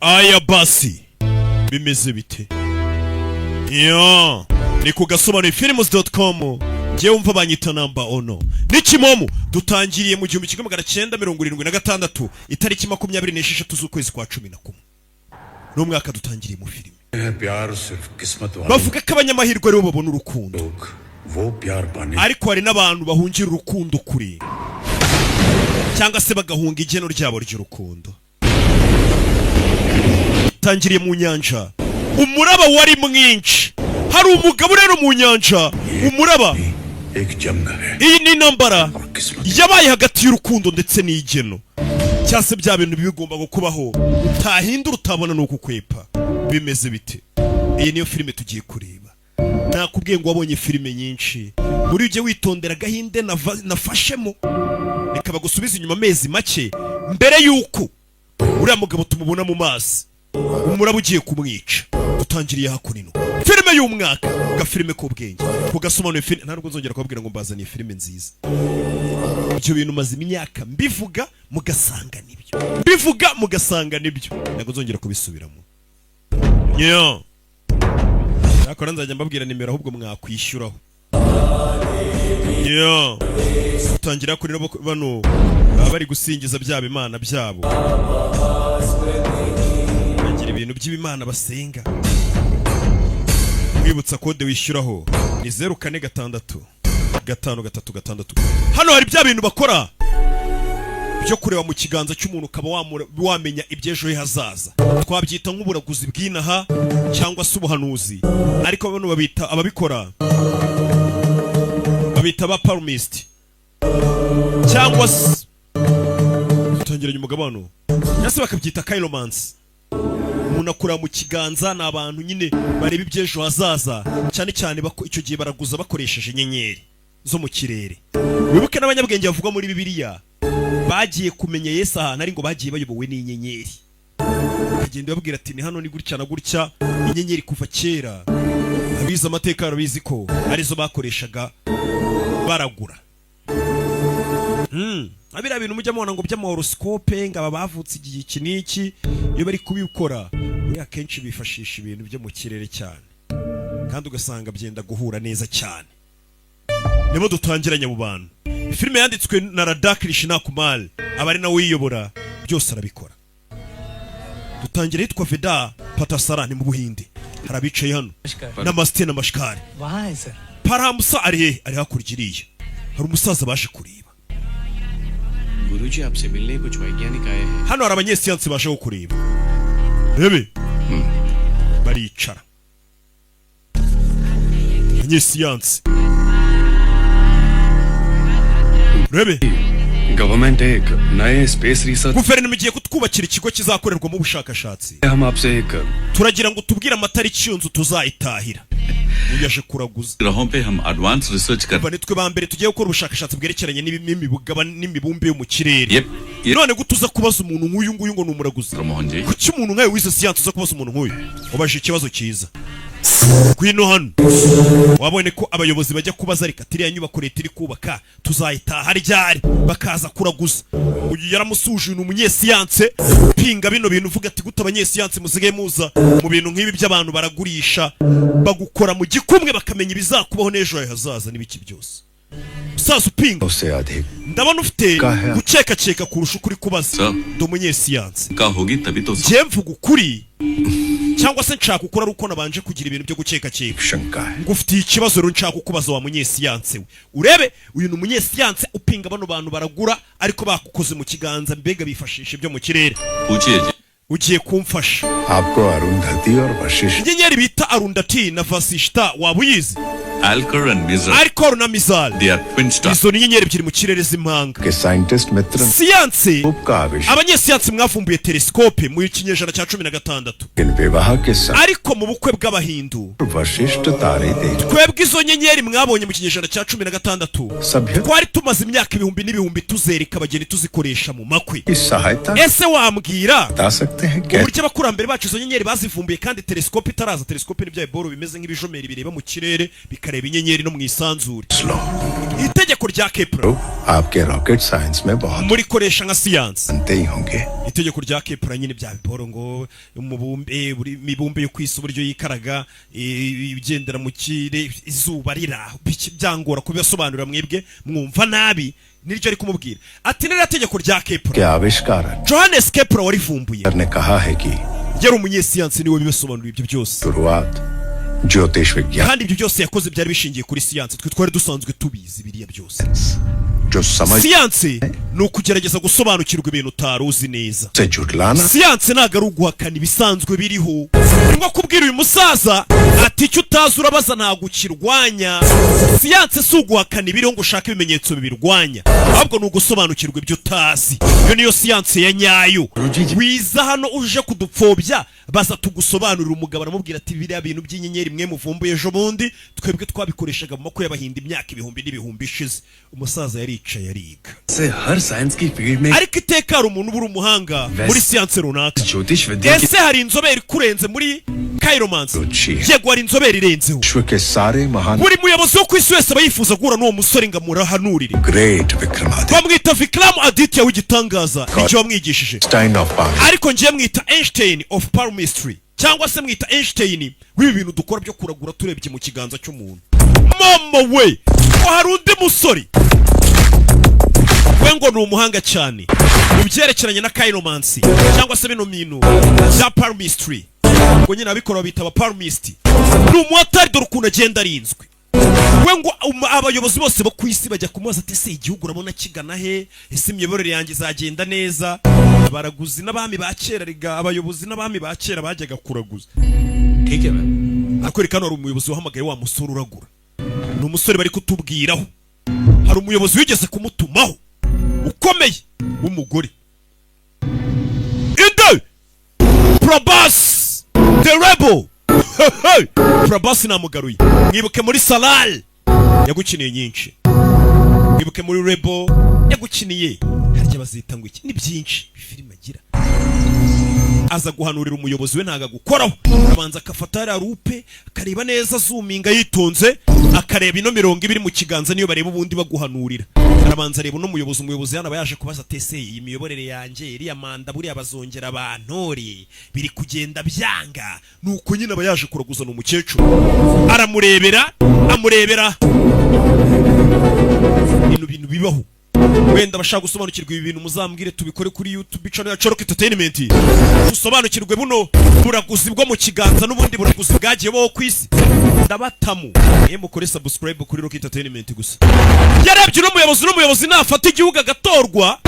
aya basi bimeze bite? Yo, ni ku gasobanuro films.com. Ngewe umva banyita namba ono. Ni Kimomo dutangiriye mu 1976 itariki 26 z'ukwezi kwa 11. No mwaka dutangiriye mu filime. Bavuga ko abanyamahirwe rero babona urukundo. Ariko hari n'abantu bahungira urukundo kuri. Cyangwa se bagahunga igeno ryabo ry'urukundo. Tangiriye mu nyanja. Umuraba wari mwinshi. Hari umugabo rero mu nyanja. Umuraba. Iyi ni intambara yabaye hagati y'urukundo ndetse n'igeno. Cyase bya bintu bigomba kubaho. Utahindura utabona nuko kwepa. Bimeze bite? Iyi niyo filime tugiye kureba. Nakubwiye ngo wabonye filime nyinshi. Muri uje witondera gahinde nafashemo. Reka bagusubiza inyuma amezi make mbere yuko uriya mugabo tumubona mu mazi. Umuraba ugiye kumwica. Dutangiriye hakunino. Filime y'umwaka, ga filime k'ubwenge. Kugasobanura filime ntabwo nzongera kubabwira ngo mbazaniye filime nziza. Ibyo bintu maze imyaka mbivuga mugasanga nibyo. Mbivuga mugasanga nibyo. Ntabwo nzongera kubisubiramo. Yo. Nakora nzajya mbabwira nimero ahubwo mwakwishyuraho. Yo. Dutangira kuri bano bari gusingiza byaba imana byabo. Ibintu by'ibimana basenga. Wibutsa kode wishyuraho ni 0466. Hano hari bya bintu bakora byo kureba mu kiganza cy'umuntu ukaba wamenya ibyejo he hazaza. Twabyita nk'uburaguzi bw'inaha cyangwa se ubuhanuzi. Ariko bano babita ababikora babita ba palmist cyangwa se tutangiranye umugabano nase bakabyita chiromancy. Munakura mu kiganza n'abantu nyine bareba ibyejo hazaza cyane cyane icyo gihe baraguza bakoresheje inyenyeri zo mu kirere. Wibuke n'abanyabwenge bavuga muri Bibiliya bagiye kumenya Yesu ahantu ari ngo bagiye bayobowe n'inyenyeri. Bagenda babwira ati ni hano ni gutya na gutya. Inyenyeri kuva kera abiza amateka arabizi ko arizo bakoreshaga baragura. Abira bintu mujya mubona ngo by'amahoroscope ngaba bavutse igihe iki niki iyo bari kubikora muri akenshi bifashisha ibintu byo mu kirere cyane kandi ugasanga byenda guhura neza cyane. Nibo dutangiranye mu bantu. Filime yanditswe na Radha Krishna Kumar abari na wiyobora byose arabikora. Dutangira yitwa Veda Patasara ni mu Buhinde. Harabicaye hano Namaste na Mashkari. Why sir? Paramusa ari hakurigiriye. Hari umusaza baje kureba. गुरुजी आपसे मिलने कुछ वैज्ञानिक आए हैं. Hano hari abanyesiyansi baje kureba. Rebe. Baricara. Abanyesiyansi. Rebe. Government एक नए space research Guverinoma igiye kutwubakira ikigo kizakorerwamo ubushakashatsi. हम आपसे एक Turagira ngo tubwire amatariki y'inzu tuzayitahira. Uyaje kuraguza. ग्रहों पे हम एडवांस रिसर्च कर Nitwe ba mbere tugiye gukora ubushakashatsi bwerekeranye n'imibumbe yo mu kirere. Yep. None gutuza kubaza umuntu nk'uyu nguyu ngo numuraguza. Mohan ji Kuki umuntu nkawe wize siyansi uza kubaza umuntu nk'uyu? Ubaje ikibazo cyiza. Kwino hano wabone ko abayobozi bajya kubaza reka tiriya nyubako leta iri kubaka tuzayitaha ryari bakaza kuraguza. Uyu yaramusuje umunyesiyanse pinga bino bintu uvuga ati guta abanyesiyanse muzigaye muza mu bintu nk'ibi by'abantu baragurisha bagukora mu gikumwe bakamenya ibizakubaho n'ejo hazaza n'ibiki byose. Sasa upinga उससे अधिक ndabona ufite Kahe. guceka kurush ukuri kubaza Sir. ndo umunyesiyanse. का होगी तभी तो Je mvuga ukuri cyangwa se nshaka ukora ruko nabanje kugira ibintu byo guceka शंका है. ngufitiye ikibazo rero nshaka kukubaza wa munyesiyanse we. Urebe uyu ni umunyesiyanse upinga bano bantu baragura ariko bakukoze mu kiganza mbega bifashisha ibyo mu kirere. पूछिए जी Ugiye kumfasha. आपको अरुंधति और Vashishtha Inyenyeri bita Arundhati na Vasishta wabuyizi. Alcor and Mizar Alcor na Mizar. they are twin stars. Izo ni inyenyeri ebyiri mu kirere z'impanga. के साइंटिस्ट मित्र Siyanse का आविष्कार abanyesiyanse mwavumbuye telescope mu kinyejana cya 16. इन विवाह के साथ Ariko mu bukwe bw'abahindu Vashishtha तारे देख twebwe izo nyenyeri mwabonye mu kinyejana cya 16 सभ्य twari tumaze imyaka ibihumbi n'ibihumbi tuzereka abageni tuzikoresha mu makwe. की सहायता Ese wambwira बता सकते हैं क्या uburyo abakurambere bacu izo nyenyeri bazivumbuye kandi telescope itaraza. Telescope ni bya boro bimeze nk'ibijomeri bireba mu kirere bikareba akareba inyenyeri no mu isanzure. Slow itegeko rya Kepler तो आपके rocket science में बहुत murikoresha nka siyansi. जानते ही होंगे itegeko rya Kepler nyine bya biporo ngo umubumbe buri mibumbe yo kwisi uburyo yikaraga igendera mu kire izuba rira byangora kubisobanurira mwebwe mwumva nabi niryo ari kumubwira ati nira tegeko rya Kepler क्या आविष्कार Johannes Kepler warivumbuye ने कहा है कि yari umunyesiyansi niwe bisobanura ibyo byose शुरुआत ज्योतिष विज्ञान kandi ibyo byose yakoze byari bishingiye kuri siyansi twe twari dusanzwe tubizi biriya byose जो समझ siyansi ni ukugerageza gusobanukirwa ibintu utaruzi neza से जुटलाना siyansi ntabwo ari uguhakana ibisanzwe biriho ngo kubwira uyu musaza ati icyo utazi urabaza ntabwo ukirwanya siyansi si uguhakana ibiriho ngo ushake ibimenyetso bibirwanya ahubwo ni ugusobanukirwa ibyo utazi iyo niyo siyansi ya nyayo wiza hano uje kudupfobya baza tugusobanurira umugabo aramubwira ati biriya bintu by'inyenyeri mwe muvumbuye ejo bundi twebwe twabikoreshaga mu mako y'abahinda imyaka ibihumbi n'ibihumbi ishize umusaza yaricaye ariga से हर साइंस की फील्ड में ariko iteka hari umuntu ubura umuhanga muri siyansi runaka ज्योतिष विद्या की ese hari inzobere ikurenze muri kairomansi रुचि है yego hari inzobere irenzeho विश्व के सारे महान buri muyobozi wo ku isi wese aba yifuza guhura n'uwo musore ngo amurahanurire great Vikramaditya bamwita Vikram Aditya w'igitangaza nicyo wamwigishije स्टाइन of power ariko ngiye mwita Einstein of palmistry cyangwa se mwita Einstein w'ibi bintu dukora byo kuragura turebye mu kiganza cy'umuntu mama we ko hari undi musore we ngo ni umuhanga cyane mu byerekeranye na kairomansi cyangwa se bino bintu bya palmistry ngo nyine abikora bita aba palmist ni umumotari dore ukuntu agenda arinzwe we ngo abayobozi bose bo ku isi bajya kumubaza ati ese igihugu urabona kigana he ese imiyoborere yanjye izagenda neza abaraguzi n'abami ba kera riga abayobozi n'abami ba kera bajyaga kuraguza ठीक है ma'am akwereka hano hari umuyobozi wahamagaye wa musore uragura ni umusore bari kutubwiraho hari umuyobozi wigeze kumutumaho ukomeye w'umugore inde Prabhas the rebel Prabhas namugaruye mwibuke muri Salal yagukiniye nyinshi mwibuke muri Rebel yagukiniye harya bazita ngo iki ni byinshi filime agira aza guhanurira umuyobozi we ntaga gukoraho abanza akafata ya rupe akareba neza zuminga yitonze akareba ino 20 mu kiganza niyo bareba ubundi baguhanurira arabanza areba no umuyobozi yana bayaje kubaza tese iyi miyoborere yanjye iri ya manda buri abazongera abantore biri kugenda byanga nuko nyine abayaje kuraguza no mukecuru aramurebera amurebera ibintu bibaho wenda bashaka gusobanukirwa ibi bintu muzambwire tubikore kuri YouTube channel ya Choroka Entertainment usobanukirwe buno buraguzi bwo mu kiganza n'ubundi buraguzi bwagiye bo kwisi ndabatamu mukore subscribe kuri Rock Entertainment gusa yarebye n'umuyobozi nafata igihugu agatorwa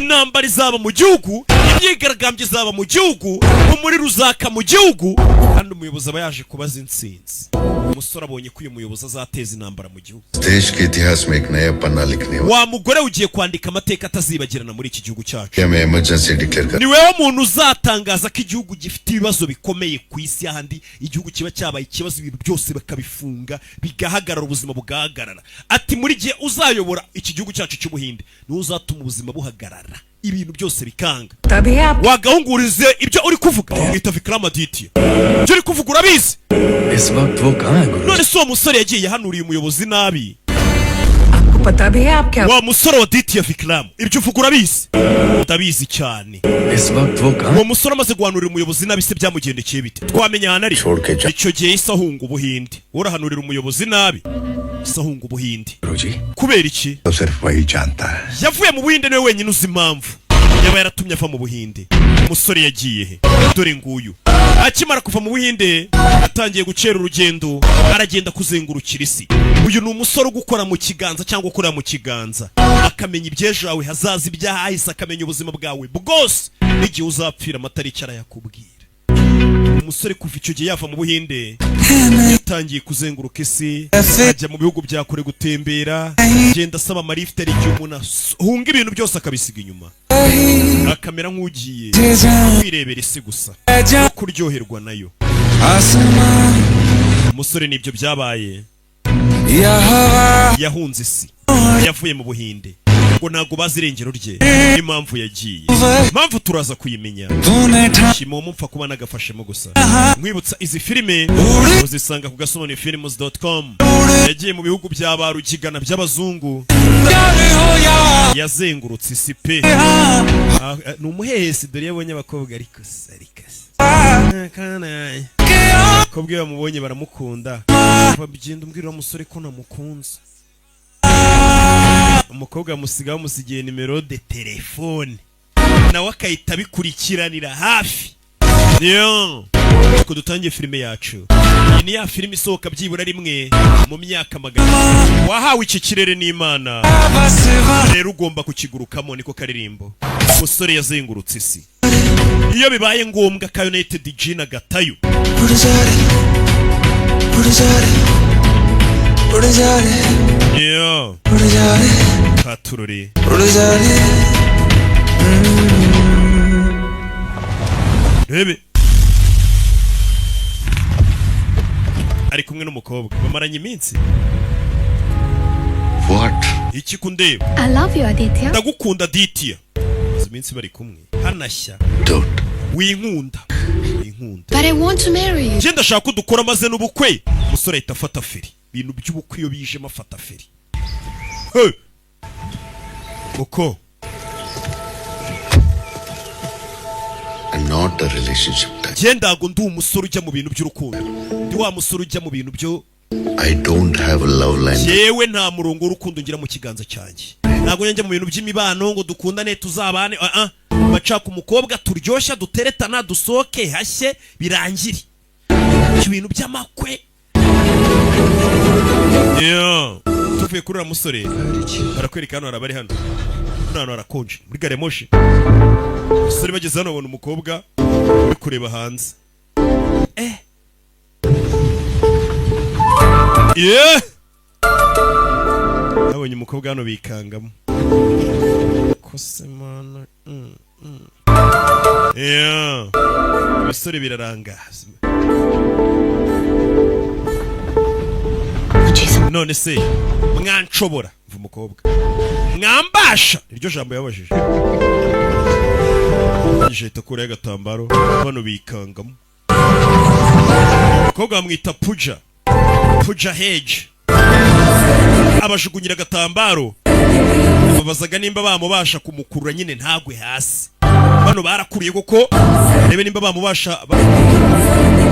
intambara izaba mu gihugu imyigaragambye izaba mu gihugu umuri ruzaka mu gihugu kandi umuyobozi aba yaje kubaza intsinzi umusore abonye ko uyu muyobozi azateza intambara mu gihugu देश के इतिहास में एक नया पन्ना लिखने wa mugore ugiye kwandika amateka atazibagirana muri iki gihugu cyacu मैं emergency declare कर ni wewe muntu uzatangaza ko igihugu gifite ibibazo bikomeye ku isi ahandi igihugu kiba cyabaye ikibazo ibintu byose bakabifunga bigahagarara ubuzima bugahagarara ati muri gihe uzayobora iki gihugu cyacu cy'ubuhinde ni uzatuma ubuzima buhagarara ibintu byose bikanga wagahungurize ibyo uri kuvuga mwita Vikram Aditya ibyo uri kuvuga urabizi इस वक्त वो कहाँ है गुरु none se uwo musore yagiye yahanuriye umuyobozi nabi पता भी है आप क्या wa musore wa Aditya Vikram ibyo uvuga urabizi utabizi cyane इस वक्त वो कहाँ uwo musore amaze guhanurira umuyobozi nabi se byamugendekeye bite twamenya ahantu ari छोड़ के जा icyo gihe isahunga ubuhinde urahanurira umuyobozi nabi isahunga ubuhinde गुरुजी kubera iki तो सिर्फ वही जानता है yavuye mu buhinde niwe wenyine uzi impamvu yaba yaratumye ava mu buhinde umusore yagiye he dore nguyu akimara kuva mu buhinde atangiye gucera urugendo aragenda kuzengurukira isi uyu ni umusore ugukora mu kiganza cyangwa ukorera mu kiganza akamenya ibyejo hawe hazaza ibyahahise akamenya ubuzima bwawe bwose n'igihe uzapfira amatariki arayakubwira umusore kuva icyo gihe yava mu buhinde yatangiye kuzenguruka isi ajya mu bihugu bya kure gutembera agenda asaba amarifite ari igihe umuntu ahunga ibintu byose akabisiga inyuma akamera nk'ugiye kwirebera isi gusa no kuryoherwa nayo umusore nibyo byabaye yahunze isi yavuye mu buhinde ngo ntabwo bazi irengero rye n'impamvu yagiye. Impamvu turaza kuyimenya. Shimo mupfa kuba nagafashemo gusa. Nkwibutsa izi filime uzisanga ku gasononifilms.com. Yagiye mu bihugu bya barukigana by'abazungu. Yazengurutse isi pe. Ni umuhehesi dore yabonye abakobwa ariko sarikase. Kobwe bamubonye baramukunda. Babyenda umbwira umusore ko namukunze. Umukobwa musigaho musigiye nimero de telefone. Nawe akahita bikurikiranira hafi. Yo. Ko dutangiye filime yacu. Iyi ni ya filime isohoka byibura rimwe mu myaka magana. Wahawe iki kirere n'Imana. Rero ugomba kukigurukamo niko karirimbo. Umusore yazengurutse isi. Iyo bibaye ngombwa ka United Gina gatayo. Yo. Katururi. Rebe. Ari kumwe n'umukobwa bamaranye iminsi. What? Iki kundeba. I love you, Aditya. Ndagukunda Aditya. Izi minsi bari kumwe. Hanashya. Don't. Winkunda. But I want to marry you. Genda shaka udukora maze n'ubukwe. Umusore ahita afata feri. Ibintu by'ubukwe iyo bije mafata feri. He. Uko. I'm not a relationship type. Genda ngo ndi umusore ujya mu bintu by'urukundo. Ndi wa musore ujya mu bintu byo. I don't have a love line. Yewe nta murongo w'urukundo ngira mu kiganza cyanjye. Ntabwo njya mu bintu by'imibano ngo dukundane tuzabane. Bacaka umukobwa turyoshya duteretana dusoke hashye birangire. Ibintu by'amakwe. Yo. Tuvuye kuri musore. Barakwereka hano arabari hano. Hano arakonje muri gare moshi. Musore bageze hano babona umukobwa uri kureba hanze. Yeah. Abonye umukobwa hano bikangamo. Kose mana. Yeah. Abasore birarangaza. None se mwanshobora mva umukobwa. Mwambasha iryo jambo yabajije. Yijeta kure y'agatambaro bano bikangamo. Umukobwa bamwita Puja. Puja Hedge. Abashugunyira agatambaro. Babazaga nimba bamubasha kumukurura nyine ntagwe hasi. Bano barakuriye koko rebe nimba bamubasha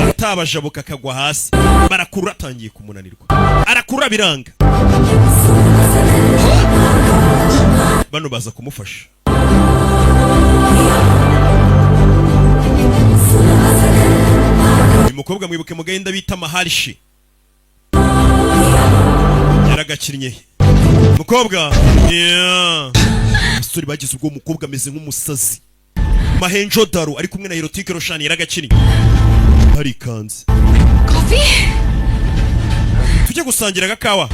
atabajabuka kagwa hasi. Barakurura atangiye kumunanirwa. Arakurura biranga. Bano baza kumufasha. Uyu mukobwa mwibuke mu gahenda bita Maharishi. Yaragakinnye. Mukobwa, yeah. Abasore bagize ubwo mukobwa ameze nk'umusazi. Mahenjo Daro ari kumwe na Erotique Roshani yaragakinnye. Harikanze. Coffee? Tujye gusangira agakawa.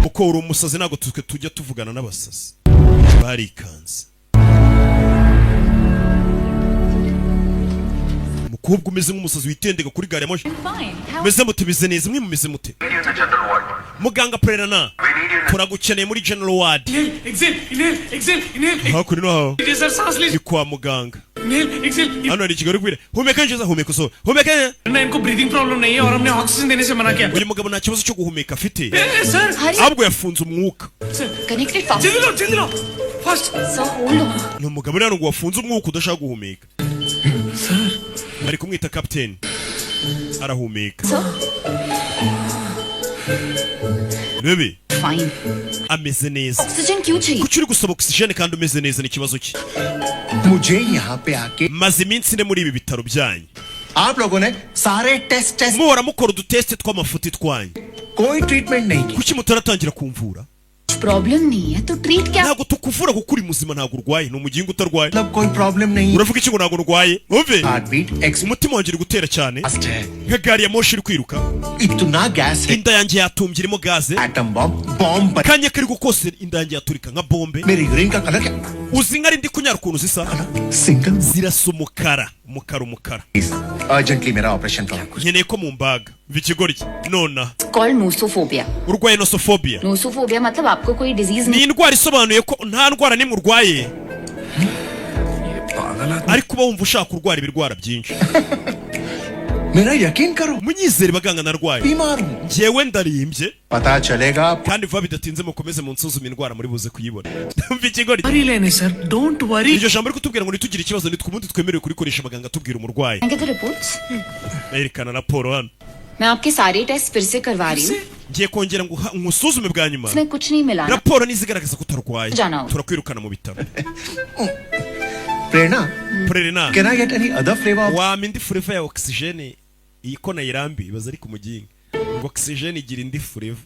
Uko uri umusazi ntago tujya tuvugana n'abasazi. Barikanze. Mukobwa umeze nk'umusazi witendeka kuri gare moshi. Meze mute bize neza mwe mumeze mute. Muganga Prerana. Turagukeneye muri General Ward. Exhale. Hakuri no hawo. It is a sansli. Ni kwa muganga. Exhale. Hano ari kigali kwire. Humeka njeza humeka so. Humeka. ना इनको breathing problem नहीं है और हमने ऑक्सीजन देने से मना किया. Uyu mugabo nta kibazo cyo guhumeka afite. Sir. Ahubwo yafunze umwuka. Connected fast. जल्दी लो. Fast. Sir, hold on. Ni umugabo rero ngo wafunze umwuka udashaka guhumeka. Sir. Bari kumwita captain. Arahumeka. Sir. Bebe. Fine. Ameze neza. Oxygen क्यों चाहिए? Kuki uri gusaba oxygen kandi umeze neza ni kibazo ki? मुझे यहाँ पे आके Maze iminsi ine muri ibi bitaro byanyu. आप लोगों ने सारे test Muhora mukora uduteste tw'amafuti twanyu. कोई ट्रीटमेंट नहीं की. Kuki mutaratangira kumvura? प्रॉब्लम नहीं है तो ट्रीट क्या? Ntabwo tukuvura kuko uri muzima ntabwo urwaye. Ni umugingo utarwaye. मतलब कोई प्रॉब्लम नहीं है. Uravuga iki ngo ntabwo urwaye? Umve. Heart beat Umutima wanjye uri gutera cyane. है. Nka gari ya moshi iri kwiruka. इतना गैस है. Inda yanjye yatumbye irimo gaze. Atom bomb पर Kanya kari gukose inda yanjye yaturika nka bombe. मेरी यूरिन का कलर क्या? Uzi nkari ndi kunyara ukuntu zisa? Single Zirasa umukara. Umukara. Urgently मेरा ऑपरेशन करो. Nkeneye ko mumbaga. vikigori nona called nosophobia urwaye nosophobia nosophobia मतलब आपको कोई disease ni indwara isobanuye ko nta ndwara nimwe urwaye ariko uba wumva ushaka kurwara ibirwara byinshi मेरा यकीन करो munyizere baganga narwaye बीमार हूँ njyewe ndarimbye पता चलेगा kandi vuba bidatinze mukomeze munsuzume indwara muri buze kuyibona umva ikigori worry लेने sir don't worry iryo jambo ariko tubwira ngo nitugire ikibazo nitwe ubundi twemerewe kurikoresha abaganga tubwira umurwayi तो reports erekana raporo hano मैं आपके सारे टेस्ट फिर से करवा रही हूँ ngiye kongera ngo nkusuzume bwa nyuma इसमें कुछ नहीं मिला ना? raporo nizigaragaza ko utarwaye Jana. turakwirukana mu bitaro Prerna prerena can I get any other flavour wama indi fureva ya oxygene iyi ko nayirambi ibaza ari ku muginga ngo oxygene igira indi fureva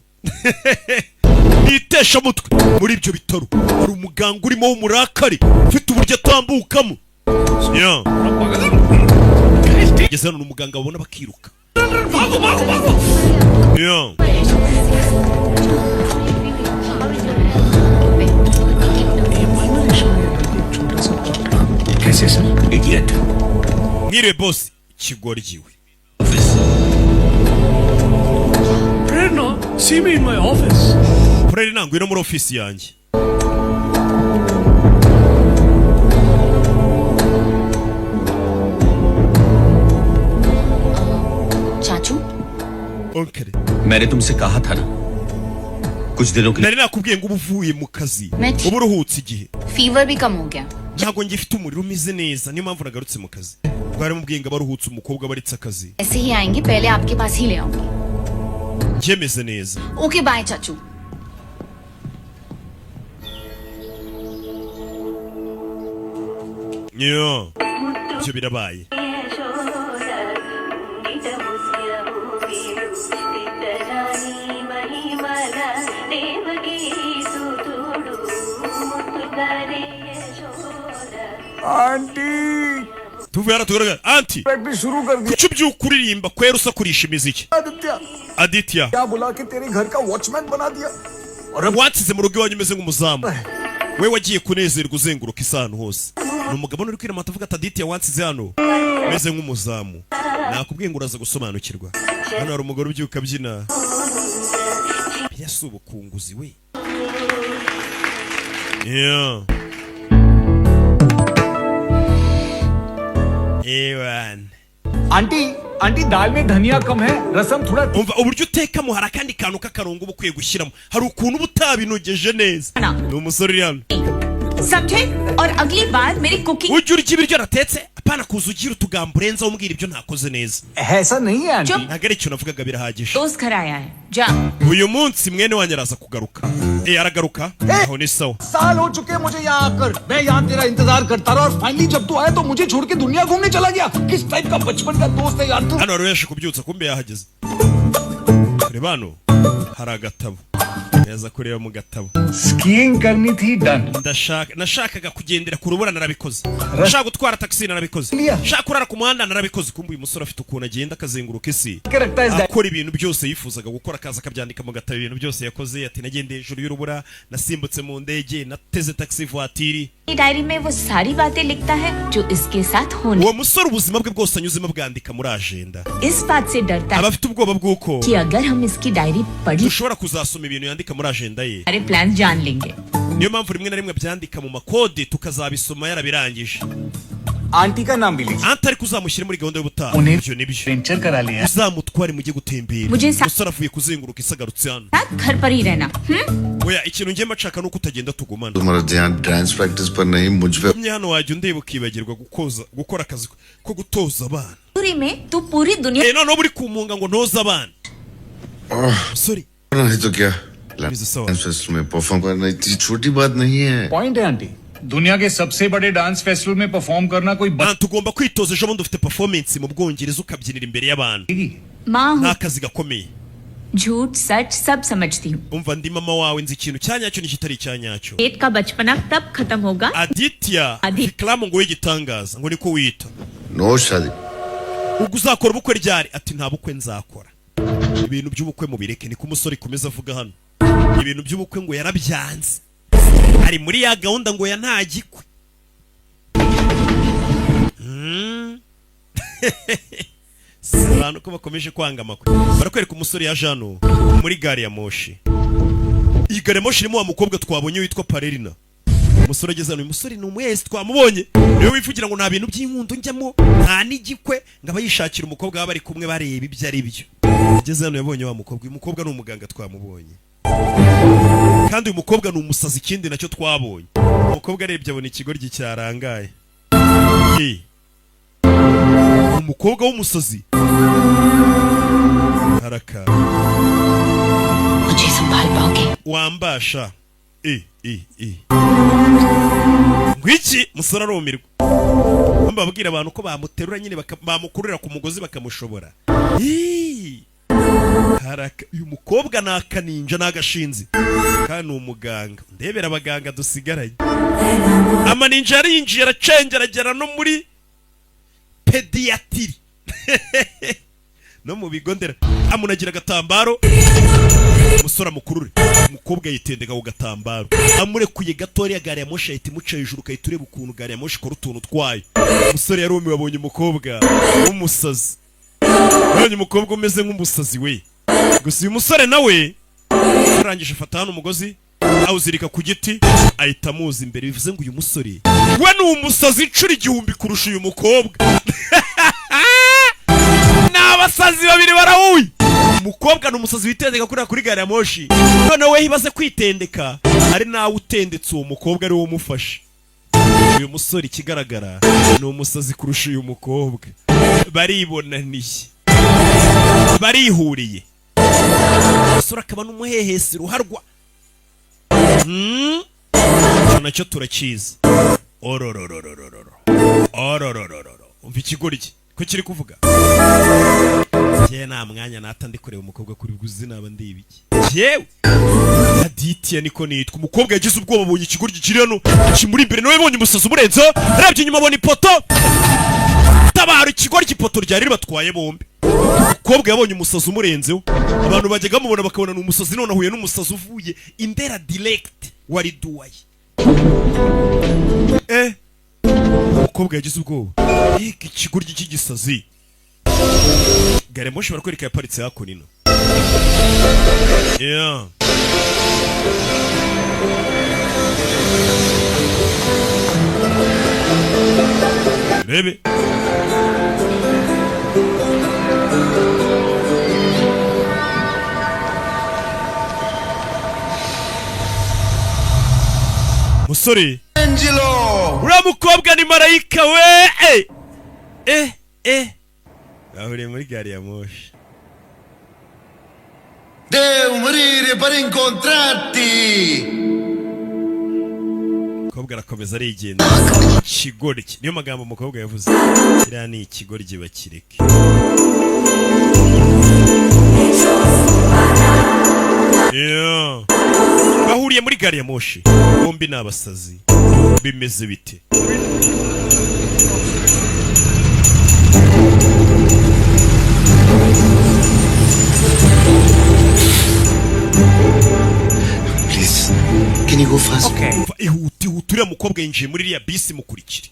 nitesha mutwe muri ibyo bitaro hari umuganga urimo w'umurakari ufite uburyo atambukamo ngeze hano ni umuganga babona bakiruka कैसे sir idiot mwiriwe bosi kigoryiwe Prerna see me in my office prerena ngwino muri ofisi yanjye चाचू onkere मैंने तुमसे कहा था ना कुछ दिनों के लिए nari nakubwiye ngo uba uvuye mu kazi Match. uba uruhutse igihe fever भी कम हो गया ntabwo ngifite umuriro umeze neza niyo mpamvu nagarutse mu kazi bwari mubwiye ngo abaruhutse umukobwa baritse akazi ऐसे ही आएंगे पहले आपके पास ही ले आऊंगी njyemeze neza ओके बाय चाचू yo ibyo birabaye tuvuye hano tugaragara anti शुरू कर kuki ubyuka uririmba kwera usakurisha imiziki Aditya aditya क्या बुला के तेरे घर का वॉचमैन बना दिया wansize mu rugo iwanyu umeze nk'umuzamu we wagiye kunezerwa uzenguruka isano hose ni umugabo uri kwiramata avuga ati aditya wansize hano umeze nk'umuzamu nakubwiye ngo uraza gusobanukirwa hano hari umugore ubyuka abyina yasi ubukunguzi we yeah. Ewan. Aunty aunty दाल में धनिया कम है रसम थोड़ा umva uburyo utekamo hari akandi kantu k'akarongo uba ukwiye gushyiramo hari ukuntu uba utabinogeje neza ni umusore uri hano समझे और अगली बार मेरी cooking ujya urya ibiryo natetse apana kuza ugira utugambo urenzaho umbwira ibyo ntakoze neza ऐसा नहीं है aunty ntabwo ari icyo navugaga birahagije दोस्त घर आया है जा uyu munsi mwene wanyu araza kugaruka aragaruka aho ni sawa साल हो चुके हैं मुझे यहाँ आकर मैं यहाँ तेरा इंतजार करता रहा और फाइनली जब तू आया तो मुझे छोड़ के दुनिया घूमने चला गया किस टाइप का बचपन का दोस्त है यार तू hano wari yaje kubyutsa kumbe yahageze reba hano hari agatabo yaza kureba mu gatabo skiing करनी थी done nashakaga kugendera ku rubura narabikoze nashaka gutwara taxi narabikoze nashaka kurara ku muhanda narabikoze kumbe uyu musore afite ukuntu agenda akazenguruka isi क्या रखता है akora ibintu byose yifuzaga gukora akaza akabyandika mu gatabo ibintu byose yakoze ati nagendeye hejuru y'urubura nasimbutse mu ndege nateze taxi voitire diary में वो सारी बातें लिखता है जो इसके साथ होने uwo musore ubuzima bwe bwose anyuzemo bwandika muri agenda इस बात से डरता है aba afite ubwoba bw'uko कि अगर हम इसकी डायरी पढ़ी dushobora kuzasoma ibintu yandika muri agenda ye सारे प्लान जान लेंगे niyo mpamvu rimwe na rimwe byandika mu makode tukazabisoma yarabirangije aunty का नाम भी लीजिए anta ariko uzamushyire muri gahunda y'ubutaha उन्हें ibyo nibyo वेंचर करा लिया uzamutware mujye gutembera Mujye sa- umusore avuye kuzenguruka isi agarutse hano साथ घर पर ही रहना oya ikintu ngiye mashaka nuko utagenda tugumana तुम्हारा ध्यान डांस प्रैक्टिस पर नहीं मुझ पे umye hano wajya undeba ukibagirwa gukora akazi ko gutoza abana पूरी में तू पूरी दुनिया noneho uri kumunga ngo ntoze abana sorry नहीं तो क्या Is it so? Dance festival में परफॉर्म करना इतनी छोटी बात नहीं है पॉइंट है आंटी दुनिया के सबसे बड़े डांस फेस्टिवल में परफॉर्म करना कोई Ah, tugomba kwitoza ejo bundi ufite performance mu bwongereza ukabyinira imbere y'abantu माँ ni हूँ akazi gakomeye झूठ सच सब समझती हूँ umva ndi mama wawe nzi ikintu cya nyacyo n'ikitari icya nyacyo पेट का बचपना तब खत्म होगा aditya Adi- reklame ngo w'igitangaza ngo niko wita no शादी ubwo uzakora ubukwe ryari ati nta bukwe nzakora ibintu by'ubukwe mubireke niko umusore ikomeza avuga hano ibintu by'ubukwe ngo yarabyanze ari muri ya gahunda ngo ya nta gikwe abantu ko bakomeje kwanga amakwe barakwereka umusore ya Jano muri gari ya moshi. Iyi gari ya moshi irimo wa mukobwa twabonye witwa Parerina. Umusore ageze hano, uyu musore ni umwese twamubonye niwe wifugira ngo nta bintu by'inkundo njyamo nta n'igikwe ngo abayishakira umukobwa baba bari kumwe bareba ibyo ari byo. Ageze hano yabonye wa mukobwa, uyu mukobwa ni umuganga twamubonye kandi uyu mukobwa ni umusazi. Ikindi nacyo twabonye umukobwa arebye abona ikigoryi cyarangaye. Umukobwa w'umusazi haraka मुझे संभाल पाओगे? wambasha ngwiki musora arumirwa mbabwira abantu ko bamuterura nyine bamukurira ku mugozi bakamushobora. Haraka uyu mukobwa nakaninja nagashinzi kandi ni umuganga. Ndebera abaganga dusigaranye amaninja yarinjiye aracengeragera no muri pediatri no mu bigo ndera amunagira agatambaro umusore amukurure. Umukobwa yitendeka ku gatambaro amurekuye gatoya gari ya moshi ahita imuca hejuru kahita ureba ukuntu gari ya moshi ikora utuntu twayo. Umusore yarumiwe abonye umukobwa w'umusazi, abonye umukobwa umeze nk'umusazi we. Gusa uyu musore nawe arangije afata hano umugozi awuzirika ku giti ahita amuza imbere. Bivuze ngo uyu musore we ni umusazi inshuro 1000 kurusha uyu mukobwa. N'abasazi babiri barahuye. Umukobwa ni umusazi witendeka kuri gari ya moshi, none we hibaze kwitendeka ari nawe utendetse uwo mukobwa ari wo umufasha. Uyu musore ikigaragara ni umusazi kurusha uyu mukobwa. Baribonaniye barihuriye. Umusore akaba n'umuhehesi ruharwa. Nacyo turakiza. Umva ikigoryi ko kiri kuvuga. Jewe nta mwanya nata ndi kureba umukobwa kuri guzi naba ndi ibiki. Jewe Aditya niko nitwa. Umukobwa yagize ubwoba abonye ikigoryi kiri hano kimuri imbere, nawe yabonye umusazi umurenzo, arabye inyuma abona ipoto. Tabara ikigoryi ipoto ryari ribatwaye bombi. Umukobwa yabonye umusazi umurenzeho, abantu bajyaga mubona bakabona n'umusazi, none ahuye n'umusazi uvuye Indera direct wari duwaye. Umukobwa yagize ubwoba. Ikigoryi cy'igisazi. Gari ya moshi barakwereka yaparitse hakuno ino. Bebe musore Angelo, uriya mukobwa ni marayika we. Bahuriye muri gari ya moshi. Devo morire per incontrarti. Umukobwa arakomeza arigenda. Ikigoryi niyo magambo umukobwa yavuze. Kiriya ni ikigoryi bakireke. Bahuriye muri gari ya moshi bombi ni abasazi. Bimeze bite? Please, can you go fast? Ihuti uriya mukobwa yinjiye muri iriya bisi mukurikire.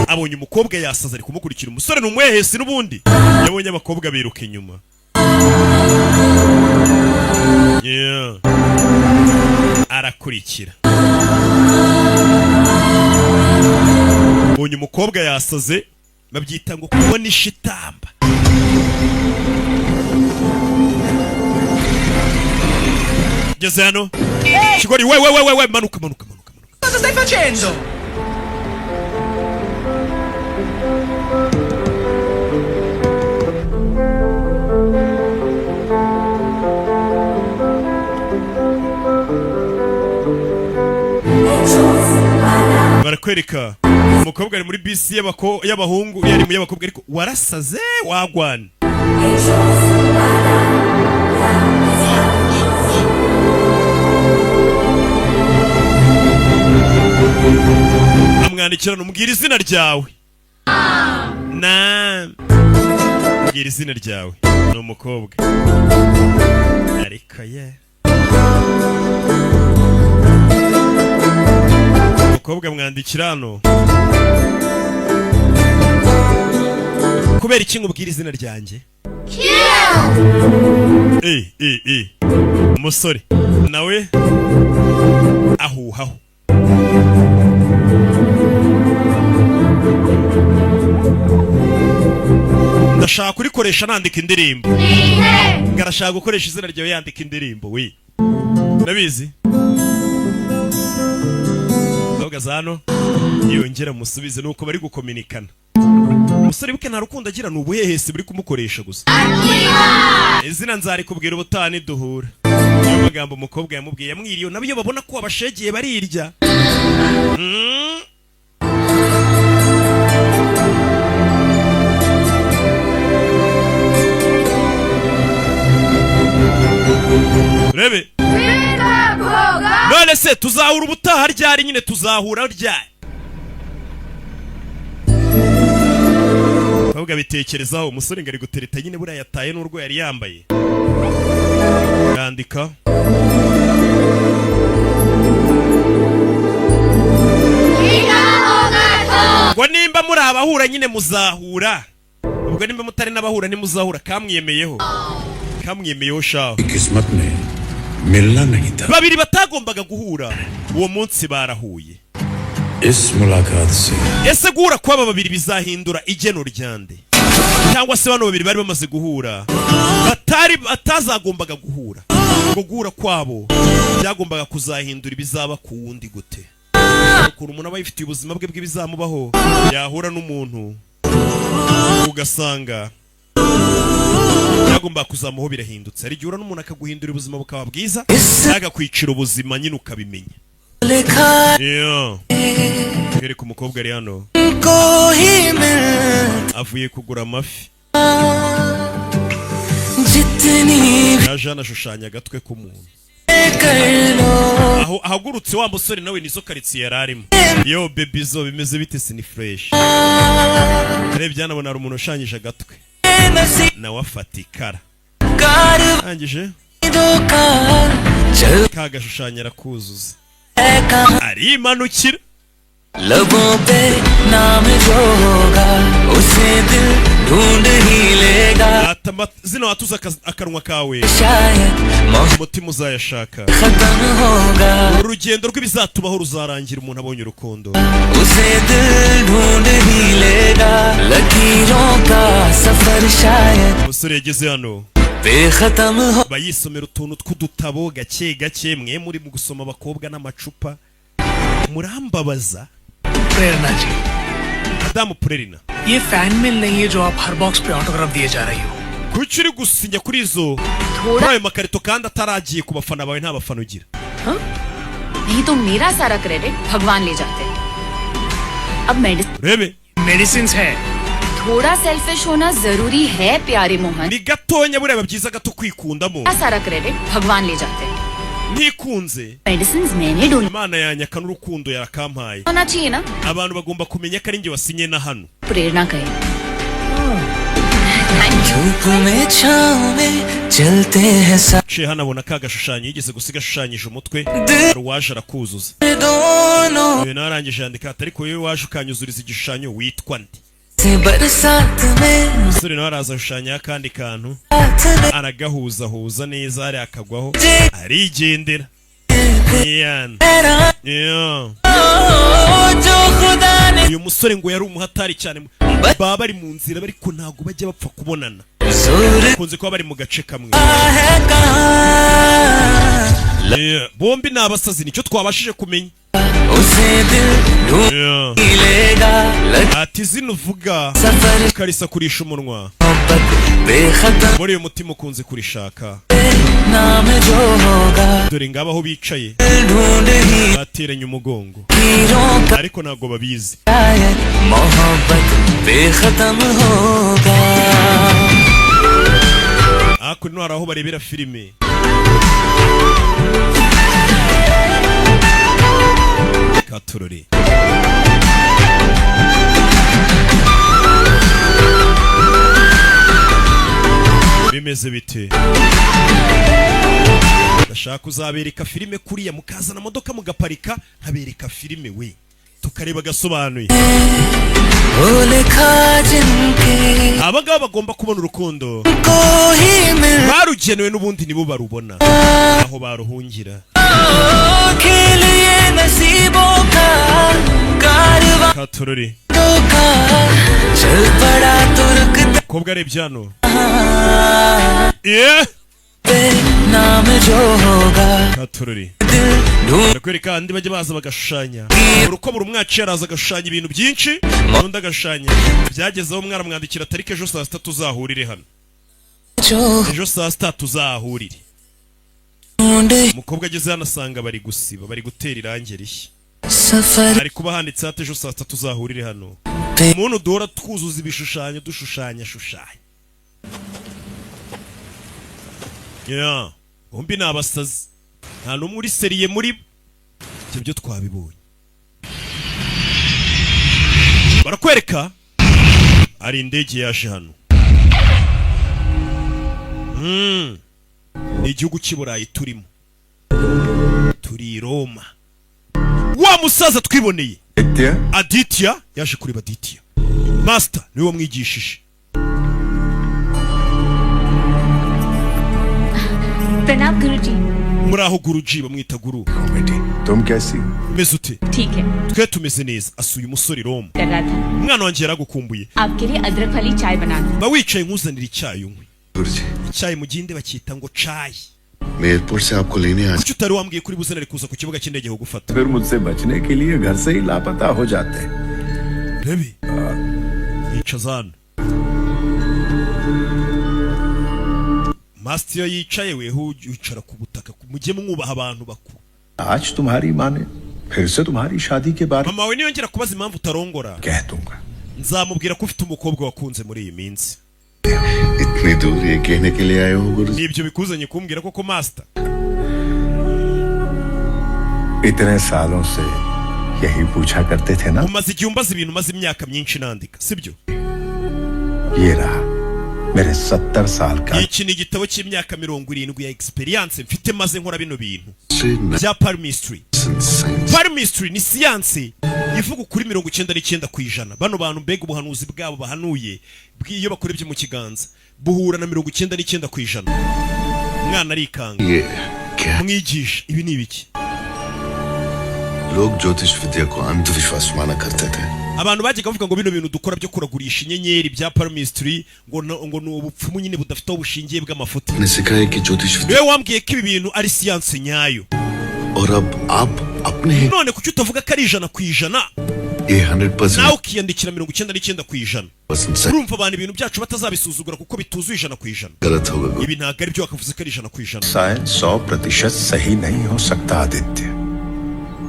Abonye umukobwa yasaza ari kumukurikira. Umusore ni umwehesi n'ubundi. Yabonye abakobwa biruka inyuma. Arakurikira. Abonye umukobwa yasaze, babyita ngo kubona ishitamba. Geze hano. Kigori we manuka. Cosa stai facendo? Barakwereka umukobwa ari muri bisi y'abahungu, yari mu y'abakobwa, ariko warasaze wagwana. Amwandikirana, umubwira izina ryawe. Mbwira izina ryawe. Ni umukobwa ariko umukobwa mwandikira hano. kubera iki nkubwira izina ryanjye? Umusore nawe ahuhaho. Ndashaka kurikoresha nandika indirimbo. Ngarashaka gukoresha izina ryawe yandika indirimbo we. Nabizi? Ndogaza hano yongera musubize nuko bari gukominikana. Umusore buke nta rukundo agira n'ubuhehesi buri kumukoresha gusa. Izina nzari kubwira ubutani duhura. Niyo magambo umukobwa yamubwiye yamwiriye nabyo babona ko abashegeye barirya. Rebe. None se tuzahura ubutaha ryari nyine tuzahura ryari? Ahubwo bitekerezaho umusore ngari gutereta nyine buriya yataye n'urwo yari yambaye. Yandika. Ngo nimba muri abahura nyine muzahura. Ubwo nimba mutari n'abahura ni muzahura kamwiyemeyeho. Kamwiyemeyeho shaho. किस्मत में मिलना नहीं था. Babiri batagombaga guhura uwo munsi barahuye. इस मुलाकात से ese guhura kw'aba babiri bizahindura igeno ryande cyangwa se bano babiri bari bamaze guhura batazagombaga guhura ngo guhura kwabo byagombaga kuzahindura ibizaba ku wundi gute? Ukuntu umuntu aba yifitiye ubuzima bwe bw'ibizamubaho yahura n'umuntu ugasanga byagombaga kuzamuho birahindutse. Ari gihe n'umuntu akaguhindura ubuzima bukaba bwiza agakwicira ubuzima nyine ukabimenya. Kereka umukobwa ari hano avuye kugura amafi yaje anashushanya agatwe k'umuntu aho ahagurutse wa musore nawe nizo karitsiye yararimo. Yo baby zo bimeze bite? Sini fresh arebye anabona hari umuntu ushanyije agatwe nawe afata ikara arangije kagashushanya arakuzuza arimanukira. लबों पे नाम जो होगा उसे दिल ढूंढ ही लेगा. Zino atuza akanwa kawe umutima uzayashaka. खत्म होगा urugendo rw'ibizatubaho ruzarangira umuntu abonye urukundo. उसे दिल ढूंढ ही लेगा. लकीरों का सफर शायद umusore yageze hano बेखत्म हो. bayisomera utuntu tw'udutabo gake gake mwe muri mu gusoma abakobwa n'amacupa murambabaza. प्रेरणा जी, Madamu Prerina, ये फैन मेल नहीं है जो आप हर बॉक्स पे ऑटोग्राफ दिए जा रही हो. kuki uri gusinya kuri izo kuri ayo makarito kandi ataragiye ku bafana bawe nta bafana ugira? नहीं तो मेरा सारा क्रेडिट भगवान ले जाते हैं. अब Rebe मेडिसिन्स है. थोड़ा सेल्फिश होना जरूरी है प्यारे Mohan. ni gatonya bureba byiza gato kwikundamo. सारा क्रेडिट भगवान ले जाते हैं. ntikunze मेडिसिन्स मैंने ढूंढी. Imana yanyaka n'urukundo yarakampaye. होना चाहिए ना. Abantu bagomba kumenya ko ari njye wasinye na hano. प्रेरणा कहे. धूप में छाँव में चलते हैं साथ Ciye hano abona ka gashushanyo yigeze gusiga ashushanyije umutwe hari uwaje arakuzuza. दोनों Uyu narangije yandika ati ariko wowe waje ukanyuzuriza igishushanyo witwa nde? से बरसात में Umusore nawe araza ashushanya akandi kantu aragahuzahuza neza hari akagwaho arigendera. जो खुदा ने uyu musore ngo yari umuhatari cyane baba bari mu nzira ariko ntago bajya bapfa kubonana. जोर Kunze kuba bari mu gace kamwe. है कहाँ bombi ni abasazi nicyo twabashije kumenya. उसे दिल ढूंढ ही लेगा. ati zino uvuga सफर karisa kurisha umunwa मोहब्बत बेखत्म muri uyu mutima ukunze kurishaka. नाम जो होगा dore ngaba aho bicaye ढूंढ ही bateranye umugongo हीरों का ariko ntago babizi. शायद मोहब्बत बेखत्म होगा. hakuno hari aho barebera filime. katurore bimeze bite? ndashaka kuzabereka filime kuriya mukazana modoka mugaparika nkabereka filime we tukareba gasobanuye abagabo bagomba kubona urukundo barugenewe n'ubundi nibo barubona aho baruhungira katorori kobwa arebye hano katorori ndakwereka andi bajya baza bagashushanya uruko buri umwaci yaraza agashushanya ibintu byinshi n'undi agashanya byagezeho umwana mwandikira tariki ejo saa 6 tuzahurire hano ejo saa 6 tuzahurire umukobwa ageze hano asanga bari gusiba bari gutera irangi rishya ari kuba handitse ati ejo saa 6 tuzahurire hano umuntu duhora twuzuza ibishushanyo dushushanya bombi ni abasazi nta n'umwe uri seriye muri ibyo byo twabibonye barakwereka ari indege yaje hano ni igihugu cy'i Burayi turimo turi i Roma wa musaza twiboneye Aditya yaje kureba Aditya master niwe wamwigishije प्रणाम गुरुजी muraho guruji bamwita guru तुम कैसी umeze ute ठीक है twe tumeze neza asuye umusore Roma कर रहा था umwana wanjye yaragukumbuye आपके लिए अदरक वाली चाय बना दूं ba wicaye nkuzanira icyayi unywe गुरुजी icyayi mu gihinde bacyita ngo cayi मैं एयरपोर्ट से आपको लेने आ kuki utari wambwiye kuri buzanire kuza ku kibuga cy'indege ho gufata फिर मुझसे बचने के लिए घर से ही लापता हो जाते हैं Baby yicaza hano Master yicaye weho wicara ku butaka mujye mwubaha abantu bakuru आज तुम्हारी माँ ने फिर से तुम्हारी शादी के बारे में mama we niyongera kubaza impamvu utarongora कह दूंगा nzamubwira ko ufite umukobwa wakunze muri iyi minsi इतनी दूर ये कहने के लिए आए हो गुरुजी nibyo bikuzanye kumbwira koko master इतने सालों से यही पूछा करते थे ना umaze igihe umbaza ibintu maze imyaka myinshi nandika sibyo ये रहा मेरे 70 साल का iki ni igitabo cy'imyaka 70 ya experience mfite maze nkora bino bintu से bya palmistry science palmistry ni siyanse ivuga kuri 99% bano bantu mbega ubuhanuzi bwabo bahanuye iyo bakora ibyo mu kiganza buhura na 99% mwana arikanga ये क्या mwigisha ibi ni ibiki लोग ज्योतिष विद्या को अंधविश्वास माना करते थे abantu bajyaga bavuga ngo bino bintu dukora byo kuragurisha inyenyeri bya palmistry ngo ni ubupfumu nyine budafite ubushingiye bw'amafuti ने सिखाया कि ज्योतिष विद्या wewe wambwiye ko ibi bintu ari siyanse nyayo और अब आप अपने none kuki utavuga ko ari 100% ये 100% nawe ukiyandikira 99% सही urumva abantu ibintu byacu batazabisuzugura kuko bituzuye 100% गलत होगा गुरु ibi ntabwo ari byo wakavuze ko ari 100% साइंस 100% सही नहीं हो सकता Aditya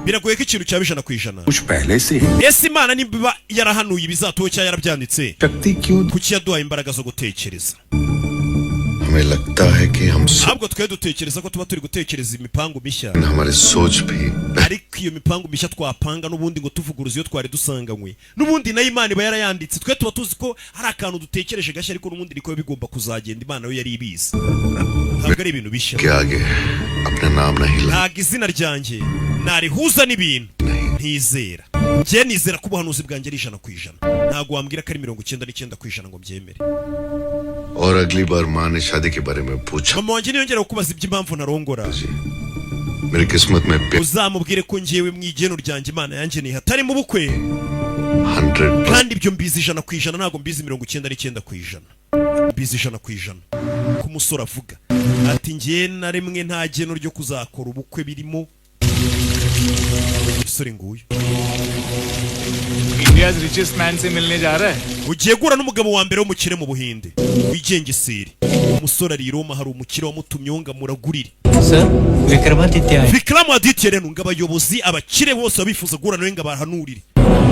biragoye ko ikintu cyaba 100% कुछ पहले से ही ese imana niba yarahanuye ibizatowe cyangwa yarabyanditse शक्ति क्यों kuki yaduhaye imbaraga zo gutekereza हमें लगता है कि हम ntabwo twe dutekereza ko tuba turi gutekereza imipango mishya हमारे सोच भी ariko iyo mipango mishya twapanga n'ubundi ngo tuvuguruze iyo twari dusanganywe n'ubundi nayo imana iba yarayanditse twe tuba tuzi ko hari akantu dutekereje gashya ariko n'ubundi niko bigomba kuzagenda imana yo yari ibizi ntabwo ari ibintu bishya के आगे अपना नाम नहीं ला ntabwo izina ryanjye narihuza n'ibintu ntizera njye nizera ko ubuhanuzi bwanjye ari 100% ntabwo wambwira ko ari 99% ngo mbyemere और अगली बार माँ ने शादी के बारे में पूछा mama wanjye niyongera kubaza iby'impamvu narongora जी मेरी किस्मत में uzamubwire ko njyewe mu igeno ryanjye imana yanjye ni hatari mu bukwe 100% kandi ibyo mbizi 100% ntabwo mbizi 99% mbizi 100% ko umusore avuga ati njye na rimwe nta geno ryo kuzakora ubukwe birimo umusore nguyu India richest man से मिलने जा रहा है ugiye guhura n'umugabo wa mbere w'umukire mu buhinde wigengeseri umusore ari i Roma hari umukire wamutumye ngo amuragurire sir Vikramaditya आए Vikramu Aditya rero ngo abayobozi abakire bose babifuza guhura nawe ngo abahanurire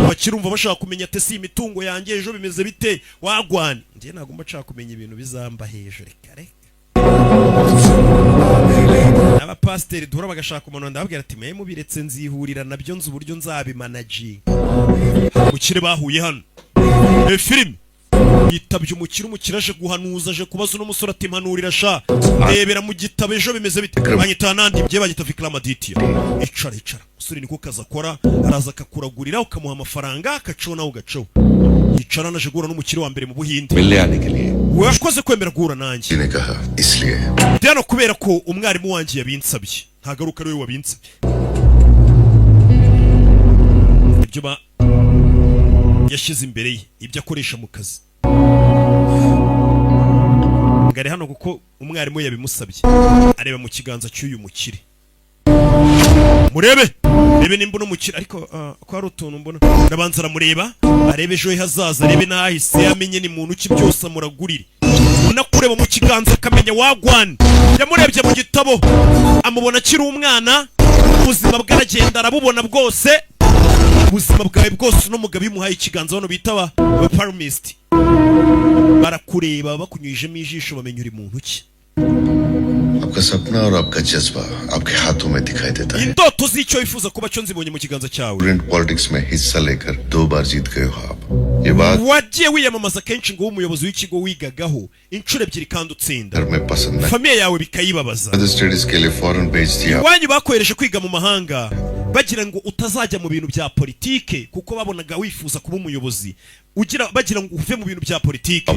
abakire umva bashaka kumenya ate si imitungo yanjye ejo bimeze bite wagwana njye ntabwo mba nshaka kumenya ibintu bizamba hejuru reka reka abapasiteri duhura bagashaka umuntu ndababwira ati mwe mubiretse nzihurira nabyo nzi uburyo nzabimanaginga umukire bahuye hano filime yitabye umukire aje guhanuza, aje kubaza uno musore ati mpanurira sha rebera mu gitabo ejo bimeze bite. Banyita nandi bye bagita Vikramaditya. Icara musore niko kaza akora, araza akakuragurira ukamuha amafaranga akacona ugaco. Yicara naje guhura n'umukire wa mbere mu Buhinde. Wakoze kwemera guhura nanjye. Byano kubera ko umwarimu wanjye yabinsabye, ntagaruka ari we wabinsabye. Ibyo yashize imbere ye ibyo akoresha mu kazi. Ngari hano kuko umwarimu yabimusabye. Areba mu kiganza cy'uyu mukire. Murebe nimba no mukire ariko ko ari utuntu mbona. Ndabanza aramureba, arebe ejo hazaza, arebe nahise yamenye ni muntu ki byose amuragurire. Unakureba mu kiganza akamenya wagwan. Yamurebye mu gitabo amubona akiri umwana, ubuzima bwaragenda arabubona bwose. Ubuzima bwawe bwose n'umugabo yimuhaye ikiganza hano bita ba palmist. Barakureba bakunyujemo ijisho bamenya uri muntu ki. आपका सपना और आपका जज्बा आपके हाथों में दिखाई देता है। Indoto z'icyo wifuza kuba cyo nzibonye mu kiganza cyawe. Politics में हिस्सा लेकर 2 बार जीत गए हो आप। ये बात wagiye wiyamamaza kenshi ngo umuyobozi w'ikigo wigagaho inshuro ebyiri kandi utsinda. घर में पसंद है। Famiye yawe bikayibabaza. स्टडीज के लिए फॉरेन भेज दिया। Wanyu bakohereje kwiga mu mahanga bagira ngo utazajya mu bintu bya politike kuko babonaga wifuza kuba umuyobozi. Bagira ngo uve mu bintu bya politike.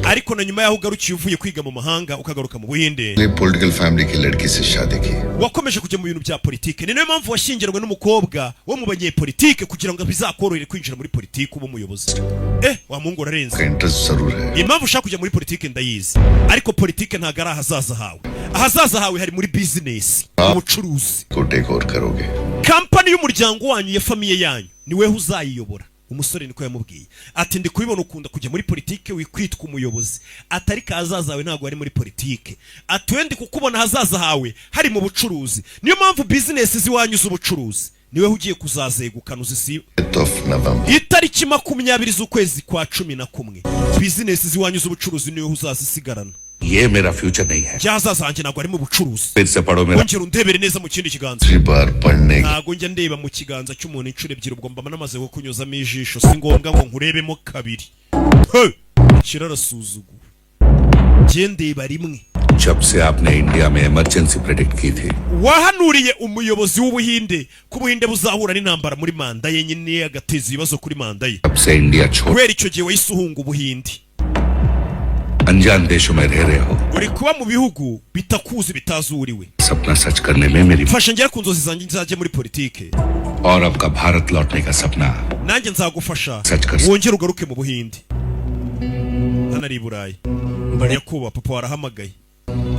Ariko na nyuma yaho ugarukiye uvuye kwiga mu mahanga ukagaruka mu Buhinde. Political family की लड़की से शादी की। Wakomeje kujya mu bintu bya politike. Ni nayo mpamvu washyingiranywe n'umukobwa wo mu banyepolitike kugira ngo bizakorohere kwinjira muri politike uba umuyobozi. Wa Mungu urarenze. Interest जरूर है। Impamvu ushaka kujya muri politike ndayizi. Ariko politike ntago ari ahazaza hawe. Ahazaza hawe hari muri business, ubucuruzi. को take over करोगे। Kampani y'umuryango wanyu ya famiye yanyu ni wewe uzayiyobora. Umusore niko yamubwiye ati ndi kubibona ukunda kujya muri politike wikwitwa umuyobozi, atari kazaza hawe ntago ari muri politike, ati wendi kukubona hazaza hawe hari mu bucuruzi. Niyo mpamvu business ziwanyu z'ubucuruzi niwe ugiye kuzazegukana uzisiba. Itariki 20 z'ukwezi kwa 11 business ziwanyu z'ubucuruzi niwe uzazisigarana. ये मेरा फ्यूचर नहीं है। Jazaza hanjye ntago ari mu bucuruzi. फिर से पढ़ो मेरा। Ongera undebere neza mu kindi kiganza. Ntago njya ndeba mu kiganza cy'umuntu inshuro ebyiri ubwo mba namaze kukunyuzamo ijisho, si ngombwa ngo nkurebemo kabiri. Kirarasuzugura. Gendeba rimwe. जब से आपने इंडिया में emergency predict की थी। Wahanuriye umuyobozi w'Ubuhinde ko Ubuhinde buzahura n'intambara muri manda ye nyine agateza ibibazo kuri manda ye. जब से इंडिया छोड़। Kubera icyo gihe wahise uhunga Ubuhinde. अनजान देशों में रह रहे हो। Uri kuba mu bihugu bitakuzi bitazuriwe. सपना सच करने में मेरी। Fasha ngera ku nzozi zanjye nzajye muri politike. और आपका भारत लौटने का सपना। Nanjye nzagufasha. Wongere ugaruke mu Buhinde. Hano ari Burayi. Nyakubahwa papa warahamagaye.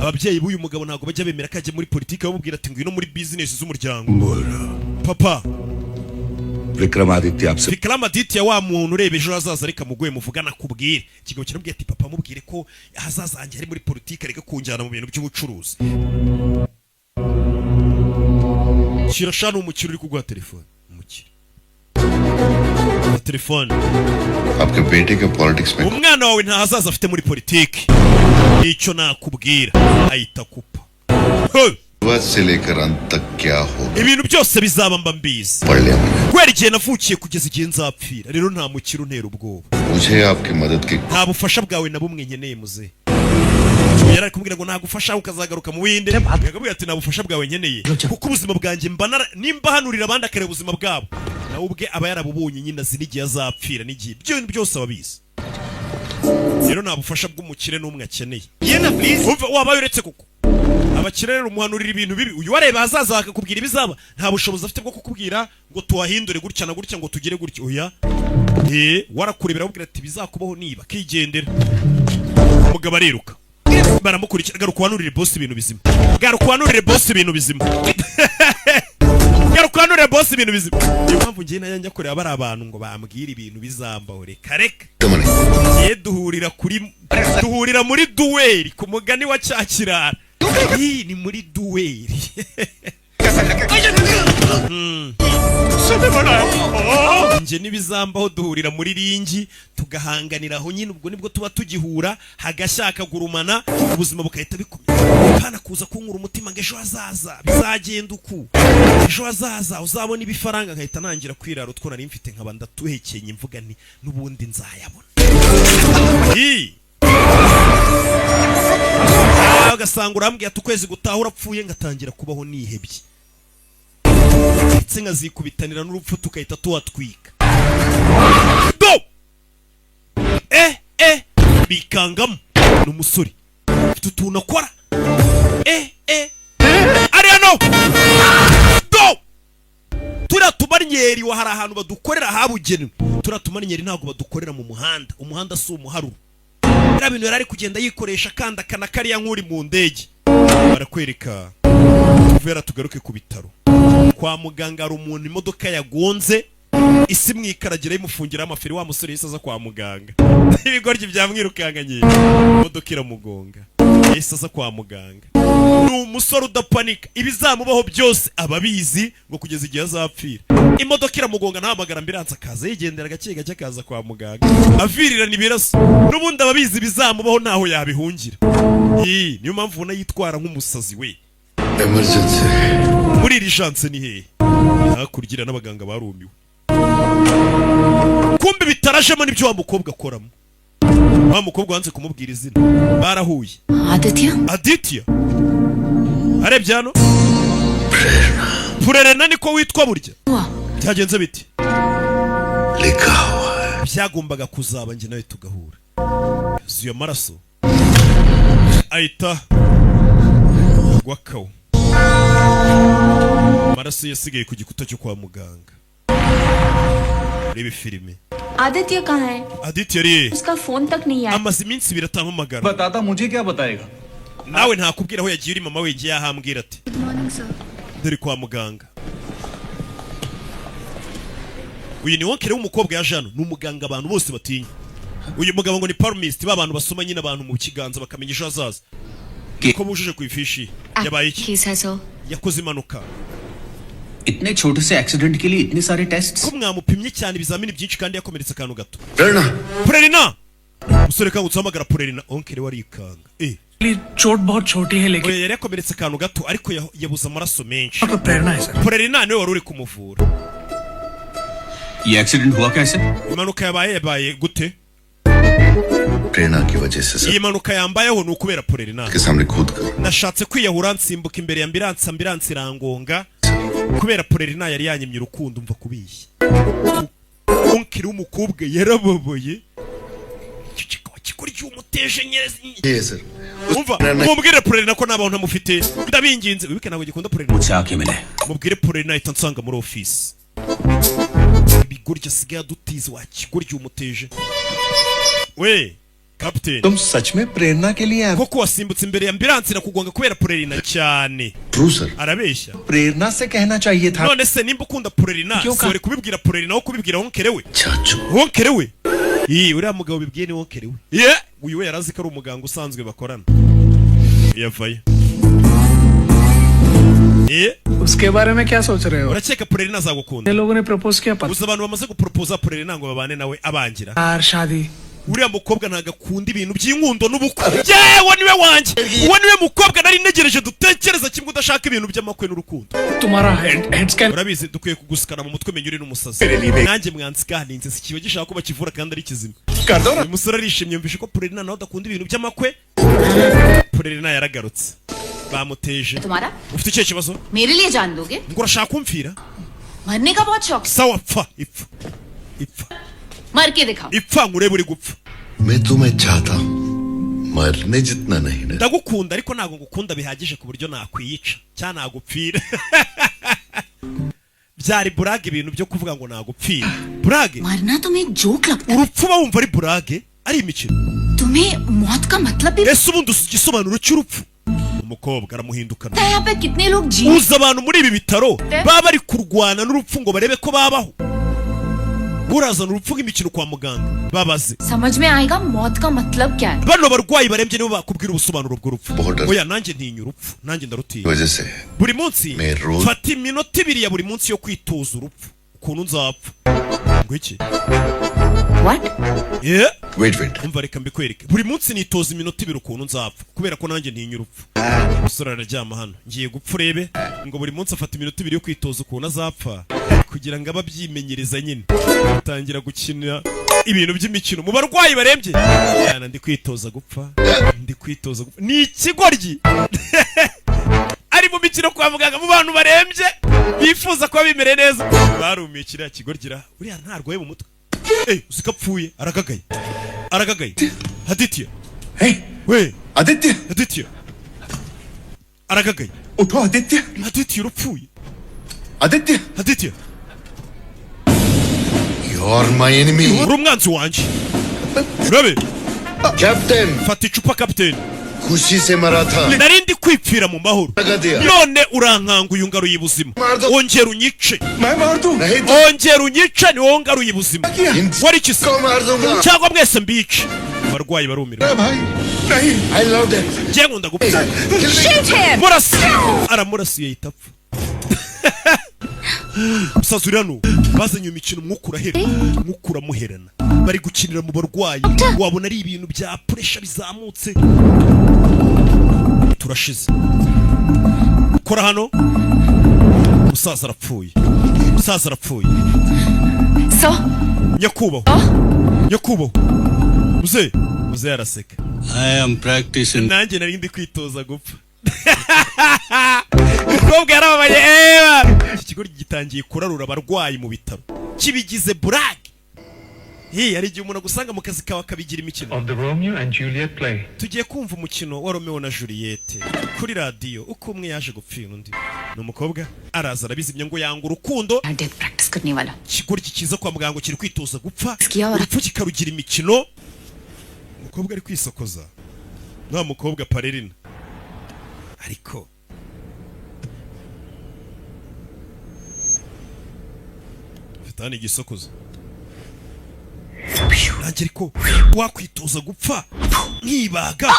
Ababyeyi b'uyu mugabo ntago bajya bemera ko ajya muri politike, bamubwira ati ngwino muri business z'umuryango. Papa Vikramaditya wa muntu ureba ejo hazaza reka mugoye muvugana kubwire. Kigabo kirabwiye ati papa mubwire ko hazaza hanjye ari muri politike reka kunjyana mu bintu by'ubucuruzi. Kirashana umukire uri kuguha telefone. Umukire. Telefone. आपके बेटे के पॉलिटिक्स में। Umwana wawe nta hazaza afite muri politike. Icyo nakubwira ahita kupa. से लेकर अंत तक क्या होगा। Ibintu byose bizaba mba mbizi. Kwera igihe navukiye kugeza igihe nzapfira. Rero nta mukiro ntera ubwoba. मुझे आपकी मदद की। Nta bufasha bwawe na bumwe nkeneye muze. Yari kumbwira ngo nagufasha ukazagaruka mu Buhinde. Yagabwiye ati nta bufasha bwawe nkeneye. Kuko ubuzima bwanjye nimba hanurira abandi akare ubuzima bwabo. Nawe ubwe aba yarabubonye nyina zinigiye azapfira n'igihe. Byo byose ababizi. Rero nta bufasha bw'umukire n'umwe akeneye. Yena please. Waba uretse kuko abakire rero umuhanurira ibintu bibi. Uyu wareba hazaza akakubwira ibizaba. Nta bushobozi afite bwo kukubwira ngo tuhahindure gutya na gutya ngo tugire gutya. Oya. Warakurebera ubwira ati bizakubaho niba kigendera. Umugabo ariruka. Baramukurikira garuka wanurire boss ibintu bizima. Garuka wanurire boss ibintu bizima. Garuka wanurire boss ibintu bizima. Niyo mpamvu ngiye nayo njya kureba bari abantu ngo bambwire ibintu bizambaho reka reka. Duhurira muri duweri ku mugani wa Cyakirara. Ni muri duweri. Nje nibizambaho duhurira muri ringi tugahanganira aho nyine ubwo nibwo tuba tugihura hagashaka gurumana ubuzima bukahita bikomeye. Kana kuza kunkura umutima ngo ejo hazaza bizagenda uku. Ejo hazaza uzabona ibifaranga nkahita nangira kwirara utwo nari mfite nkaba ndatuhekenye mvuga ni nubundi nzayabona. agasanga urambwiye ati ukwezi gutaha urapfuye ngatangira kubaho nihebye ndetse nkazikubitanira n'urupfu tukahita tuhatwika do bikangamo n'umusore ufite utuntu akora ari hano do turiya tumaryeri wa hari ahantu badukorera habugenewe turiya tumaryeri ntabwo badukorera mu muhanda umuhanda si umuharuro biriya bintu yari ari kugenda yikoresha kandi akana kariya nk'uri mu ndege barakwereka tuvera tugaruke ku bitaro kwa muganga hari umuntu imodoka yagonze isi mwikaragira imufungira amaferi wa musore yise aza kwa muganga ibigoryi byamwirukanganye imodoka iramugonga yise aza kwa muganga ni umusore udapanika ibizamubaho byose ababizi ngo kugeza igihe azapfira imodoka iramugonga ntahamagara ambiranse akaza yigendera gake gake akaza kwa muganga avirirana ibiraso n'ubundi ababizi ibizamubaho ntaho yabihungira niyo mpamvu ubona yitwara nk'umusazi we emergency muri iri janse ni hehe hakurya n'abaganga barumiwe kumbe bitarajemo n'ibyo wa mukobwa akoramo wa mukobwa wanze kumubwira izina barahuye Aditya arebye hano Prerna niko witwa burya byagenze biti likawa byagombaga kuzaba njye nawe tugahura zuye amaraso ahita gwakawo amaraso yasigaye ku gikuta cyo kwa muganga rebe filime Aditya कहाँ है? Aditya ri उसका फोन तक नहीं आया। amaze iminsi biratamamagara बताता मुझे क्या बताएगा nawe ntakubwira aho yagiye uri mama we yagiye ahambwira ati dore kwa muganga uyu ni wonkere w'umukobwa ya Jano ni umuganga abantu bose batinya uyu mugabo ngo ni palmist babantu basoma nyine abantu mu kiganza bakamenya ejo hazaza ko bujuje ku ifishi yabaye iki yakoze impanuka इतने छोटे से एक्सीडेंट के लिए इतने सारे tests ko mwamupimye cyane ibizamini byinshi kandi yakomeretse akantu gato Prerna umusore kangutse uhamagara Prerna onkere warikanga चोट बहुत छोटी है लेकिन yari yakomeretse akantu gato ariko yabuze amaraso menshi आपको प्रेरणा है sir Prerna niwe wari uri kumuvura ये एक्सीडेंट हुआ कैसे impanuka yabaye gute प्रेरणा की वजह से iyi mpanuka yambayeho ni ukubera Prerna के सामने खुद कर nashatse kwiyahura nsimbuka imbere ya ambiranse irangonga kubera Prerna yari yanyimye urukundo umva kubishya onkiri w'umukobwa yarababaye kikuri cy'umuteje nyerezi umva mubwire Prerna ko nabaho ntamufite ndabinginze wibike ntabwo gikunda Prerna मुझसे आके मिले mubwire Prerna ahita nsanga muri office ibigoryi asigaye adutiza wakigoryi umuteje we Captain तुम सच में प्रेरणा के लिए koko wasimbutse imbere ya ambiranse irakugonga kubera Prerna cyane true sir arabeshya प्रेरणा से कहना चाहिए था none se nimba ukunda Prerna sore kubibwira Prerna aho kubibwira wonkere we चाचू wonkere we uriya mugabo bibwiye ni wonkere we uyu we yarazi ko ari umuganga usanzwe bakorana yavayo उसके बारे में क्या सोच रहे हो urakeka Prerna azagukunda ये लोगों ने प्रपोज किया uzi abantu bamaze gupropoza Prerna ngo babane nawe abangira यार शादी uriya mukobwa ntago akunda ibintu by'inkundo n'ubukwe yewe niwe wanjye uwo niwe mukobwa nari ntegereje dutekereza kimwe udashaka ibintu by'amakwe n'urukundo तुम्हारा head scan urabizi dukwiye kugusikana mu mutwe menya uri n'umusazi nanjye mwansiganinze si kiba gishaka ko bakivura kandi ari kizima uyu musore arishimye yumvishe ko Prerna nawe adakunda ibintu by'amakwe Prerna yaragarutse bamuteje तुम्हारा ufite icyo kibazo मेरे लिए जान दोगे ngo urashaka kumfira मरने का बहुत शौक sawa pfa ipfa मर के दिखाओ ipfa nkurebe uri gupfa मैं तुम्हें चाहता हूँ मरने जितना नहीं ना ndagukunda ariko ntabwo ngukunda bihagije ku buryo nakwiyica cyangwa nagupfira byari burage ibintu byo kuvuga ngo nagupfira burage मरना तुम्हें जोक लगता है urupfu uba wumva ari burage ari imikino तुम्हें मौत का मतलब भी ese ubundi uzi igisobanuro cy'urupfu umukobwa aramuhindukana पता है यहाँ पे कितने लोग जी uzi abantu muri ibi bitaro baba bari kurwana n'urupfu ngo barebe ko babaho urazana urupfu nk'imikino kwa muganga babaze समझ में आएगा मौत का मतलब क्या है bano barwayi barembye nibo bakubwira ubusobanuro bw'urupfu Border. oya nanjye ntinya urupfu nanjye ndarutinya वजह से buri munsi Mero. fata iminota ibiri ya buri munsi yo kwitoza urupfu ukuntu nzapfa ngo iki What? wait umva reka mbikwereke buri munsi nitoza iminota ibiri ukuntu nzapfa kubera ko nanjye ntinya urupfu umusore araryama hano ngiye gupfa urebe ngo buri munsi afata iminota ibiri yo kwitoza ukuntu azapfa kugira ngo abe abyimenyereza nyine atangira gukina ibintu by'imikino mu barwayi barembye. Yana ndi kwitoza gupfa. Ni ikigoryi. Ari mu mikino kwa muganga mu bantu barembye bifuza kuba bimere neza. Barumiye kiriya kigorgira. Uriya ntarwaye mu mutwe. Uzikapfuye aragagaye. Aditya. We. Aditya. Aragagaye. उठो Aditya Aditya urupfuye. Aditya. You are my enemy. Uri umwanzi wanjye. Urabe. Captain. Fata icupa captain. खुशी से मरा था. Nari ndi kwipfira mu mahoro. None urankanguye ungaruye ubuzima. Ongera unyice. Ongera unyice ni wowe ungaruye ubuzima. Wari iki se? Cyangwa mwese mbice. Abarwayi barumira. I love that. Ngiye nkunda gupfa. Murasi. Aramurasiye yahita apfa. Musazurira nu bazanye imikino mwukura muherana. Bari gukinira mu barwayi. Wabona ari ibintu bya pressure bizamutse. Turashize. Kora hano. Musaza arapfuye. So? Nyakubaho. Muze araseka. I am practicing. Nanjye nari ndi kwitoza gupfa. Umukobwa yarababaye. Iki kigo gitangiye kurarura abarwayi mu bitaro. Kibigize brag. Hari igihe umuntu agusanga mu kazi kawe akabigira imikino. Of the Romeo and Juliet play. Tugiye kumva umukino wa Romeo na Juliet kuri radio uko umwe yaje gupfira undi. Ni umukobwa araza arabizimya ngo yanga urukundo. Practice करने वाला. Kigoryi kiza kwa muganga kiri kwitoza gupfa. Urupfu kikarugira imikino. Umukobwa ari kwisokoza. Nta mukobwa Parerina. Ariko Fitani gisokoza. Nanjye ariko wakwitoza gupfa nkibaga.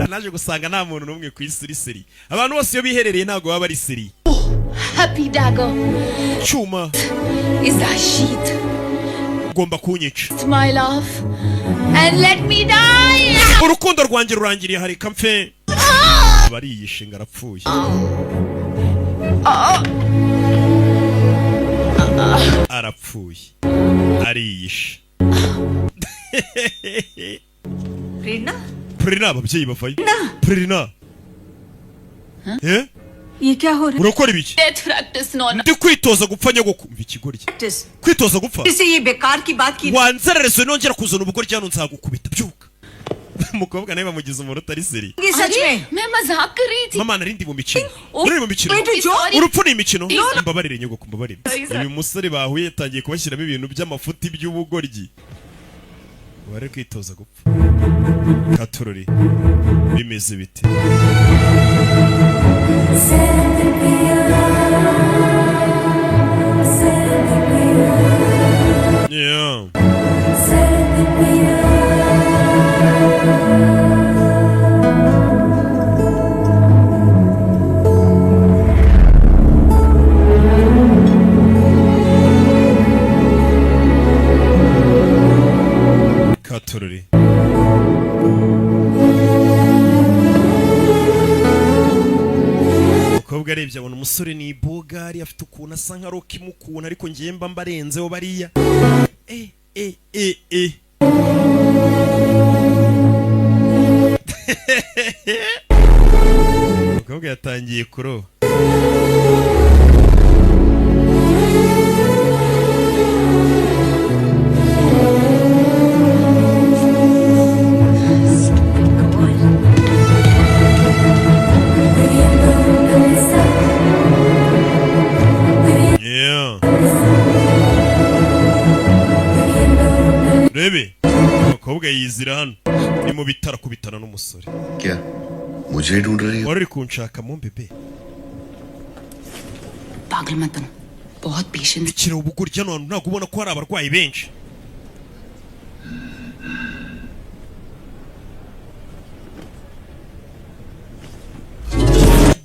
Naje gusanga nta muntu n'umwe ku isi uri seri. Abantu bose iyo biherereye ntago baba ari seri. Happy dagger. Chuma. Is that sheet? Ugomba kunyica. It's my love. And let me die. Urukundo rwanjye rurangiriye hari kamfe. Bariyishe ngarapfuye. Arapfuye. Ariyishe. Prerina ababyeyi bavayo. Prerina. ये क्या हो रहा है? Urakora ibiki? Death practice nona. Ndi kwitoza gupfa nyogoko. Mva ikigoryi. Kwitoza gupfa. इसे ये बेकार की बात की. Wanzerereze nongera kuzana ubugoryi hano nzagukubita byuka. Umukobwa nawe bamugize umuntu utari seri. सच में मैं मजाक कर रही थी. Mama narindi mu mikino. Uri mu mikino. Urupfu ni imikino. Mbabarire nyogoko mbabarire. Ibi musore bahuye yatangiye kubashyiramo ibintu by'amafuti by'ubugoryi. Wari kwitoza gupfa. Katurori. Bimeze bite? Yeah. Katurori. Umukobwa arebye abona umusore ni ibogari afite ukuntu asa nka Rocky mukuna ariko ngiye mba mbarenzeho bariya. Umukobwa yatangiye kuroba. Rebe, umukobwa yizira hano ni mu bitara kubitana n'umusore. क्या मुझे ढूंढ रही हो? Wari kunshaka mu bebe. पागल मत बनो. बहुत patience. Bikira ubugurya hano ntabwo ubona ko hari abarwayi benshi.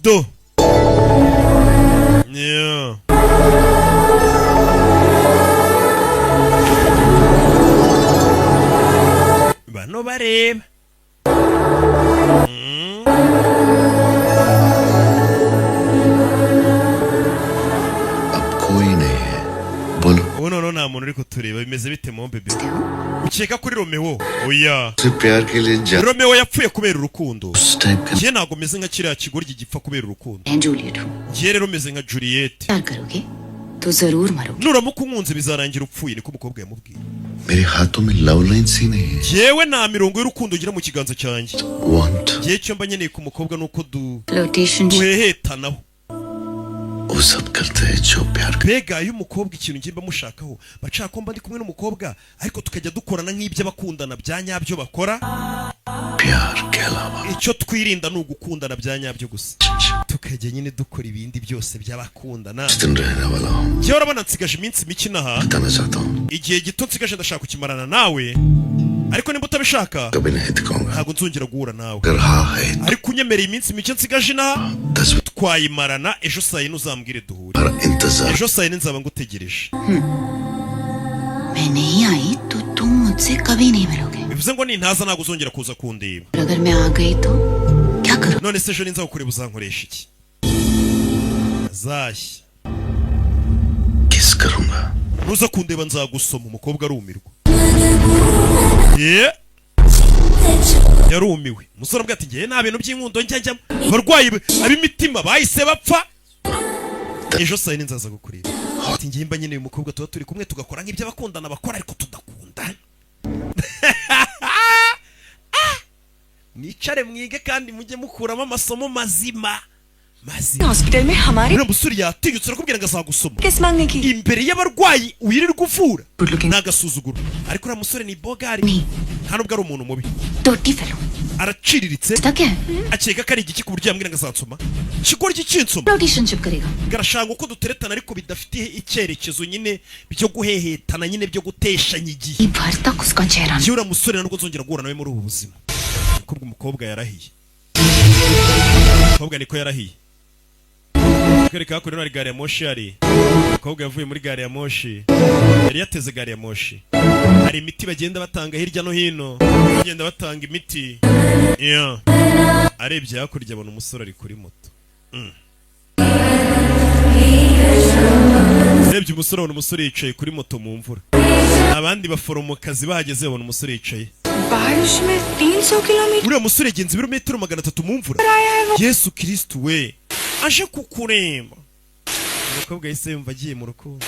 Do. Yeah. Bano bareba. अब कोई नहीं है बोलो ubu noneho nta muntu uri kutureba bimeze bite mo bebe ukeka kuri Romeo oya उसे प्यार के लिए जा Romeo yapfuye kubera urukundo उस टाइप का njye ntabwo meze nka kiriya kigoryi gipfa kubera urukundo मैं जूलियट हूँ njye rero meze nka Juliet प्यार करोगे तो जरूर मरोगे nuramuka unkunze bizarangira upfuye niko umukobwa yamubwiye मेरे हाथों में लव लाइन सी नहीं है yewe nta mirongo y'urukundo ngira mu kiganza cyanjye want gihe cyo mba nkeneye ku mukobwa nuko flirtation duhehetanaho वो सब करते हैं जो प्यार कर mbega iyo umukobwa ikintu ngimba mushakaho bashaka ko mba ndi kumwe n'umukobwa ariko tukajya dukorana nk'ibyo abakundana bya nyabyo bakora प्यार के अलावा icyo twirinda ni ugukundana bya nyabyo gusa tukajya nyine dukora ibindi byose by'abakundana जिस दिन रहने वाला हूँ njyewe urabona nsigaje iminsi mike inaha बताना चाहता हूँ igihe gito nsigaje ndashaka kukimarana nawe ariko nimba utabishaka कभी नहीं दिखाऊंगा ntabwo nzongera guhura nawe अगर हाँ है ariko unyemereye iminsi mike nsigaje inaha 10 minute twayimarana ejo saa yine uzambwire duhure हमारा इंतजार ejo saa yine nzaba ngutegereje मैं नहीं आई तो तुम मुझसे कभी नहीं मिलोगे bivuze ngo nintaza ntabwo uzongera kuza kundeba और अगर मैं आ गई तो क्या करो none se ejo ninza kukureba uzankoresha iki azashya किस करूंगा nuza kundeba nzagusoma umukobwa arumirwa yarumiwe umusore ambwira ati ngewe nta bintu by'inkundo njya njyamo abarwayi ab'imitima bahise bapfa ejo saa yine nzaza kukureba ati ngewe mba nyine uyu mukobwa tuba turi kumwe tugakora nk'ibyo abakundana bakora ariko tudakundana nicare mwige kandi mujye mukuramo amasomo mazima mazima hospital में हमारे uriya musore yatinyutse arakubwira ngo azagusoma किस मांगने की imbere y'abarwayi wirirwa uvura Good looking. ni agasuzuguro ariko uriya musore ni bogari nta nubwo ari umuntu mubi टोटी fellow araciriritse इसका क्या है akeka ko ari igiki ku buryo yambwira ngo azansoma kigora iki kinsoma फ्लर्टेशनशिप करेगा garashaka uko duteretana ariko bidafite icyerekezo nyine byo guhehetana nyine byo guteshanya igihe ये भर तक उसका चेहरा njyewe uriya musore ntabwo nzongera guhura nawe muri ubu buzima kuko umukobwa yarahiye umukobwa niko yarahiye kwereka hakurya hari gari ya moshi hari umukobwa yavuye muri gari ya moshi yari yateze gari ya moshi hari imiti bagenda batanga hirya no hino bagenda batanga imiti yeah. arebye hakurya abona umusore ari kuri moto arebye umusore abona umusore yicaye kuri moto mu mvura abandi baforomokazi bahageze babona umusore yicaye बारिश में 300 kilometre uriya musore yagenze ibirometero 300 mu mvura yesu kristu we aje kukuremba umukobwa yahise yumva agiye mu rukundo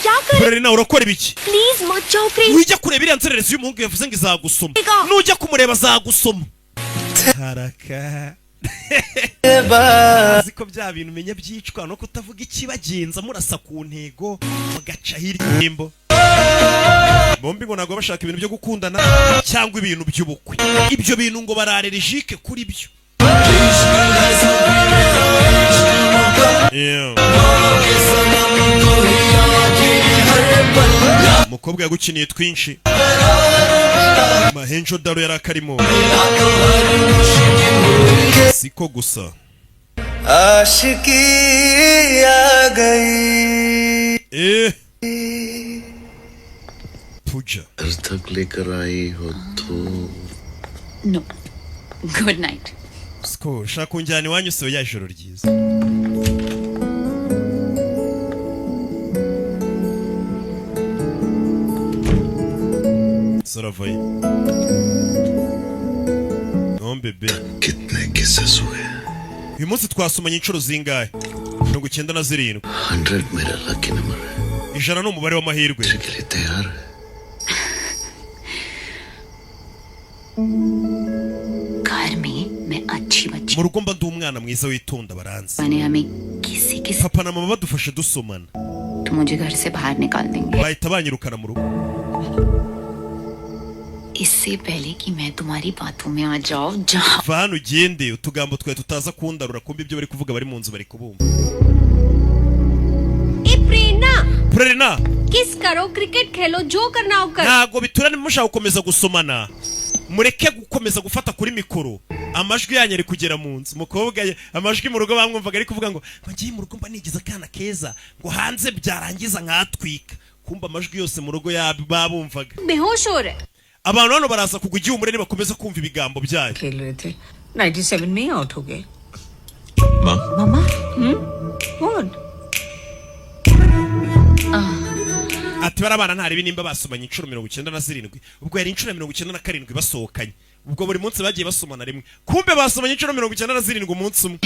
क्या कर kurere nawe urakora ibiki please मत जाओ please wijya kureba iriya nzererezi y'umuhungu yavuze ngo izagusoma nujya kumureba azagusoma haraka azi ko bya bintu umenya byicwa no kutavuga ikibagenza murasa ku ntego mugaca hirya y'imbo bombi ngo ntabwo bashaka ibintu byo gukundana cyangwa ibintu by'ubukwe ibyo bintu ngo bararerejike kuri byo umukobwa yagukiniye twinshi mahenjo daro yari akarimo siko gusa आशिकी आ गई puja घर तक लेकर आई हो तो no good night siko shaka kunjyana iwanyu se ya ijoro ryiza saravaye non bebe कितने किस्से हुए uyu munsi twasomanye inshuro zingahe 97 100 मेरा लकी नंबर है ijana ni umubare w'amahirwe के लिए तैयार है घर में मैं अच्छी बच्ची mu rugo mba ndi umwana mwiza witonda baranzi मैंने हमें किसी किसी papa na mama badufashe dusomana तो मुझे घर से बाहर निकाल देंगे bahita banyirukana mu rugo इससे पहले कि मैं तुम्हारी बातों में आ जाऊं जहाँ va hano ugende utugambo twawe tutaza kundarura kumva ibyo bari kuvuga bari mu nzu bari kubumva ए प्रेरणा Prerina किस करो क्रिकेट खेलो जो करना हो कर ntago biturane mushaka gukomeza gusomana mureke gukomeza gufata kuri mikoro amajwi yanyu ari kugera mu nzu umukobwa amajwi mu rugo bamwumvaga ari kuvuga ngo ngiye mu rugo mba nigize akana keza ngo hanze byarangiza nkatwika kumva amajwi yose mu rugo babumvaga बेहोश हो रहे abantu hano baraza kugwa igihe umurere bakomeza kumva ibigambo byayo खेल रहे थे 97 में ही आउट हो गए मामा कौन ati barabana ntari binimba basomanye inshuro 97 ubwo yari inshuro 97 basohokanye ubwo buri munsi bagiye basomana rimwe kumbe basomanye inshuro 97 umunsi umwe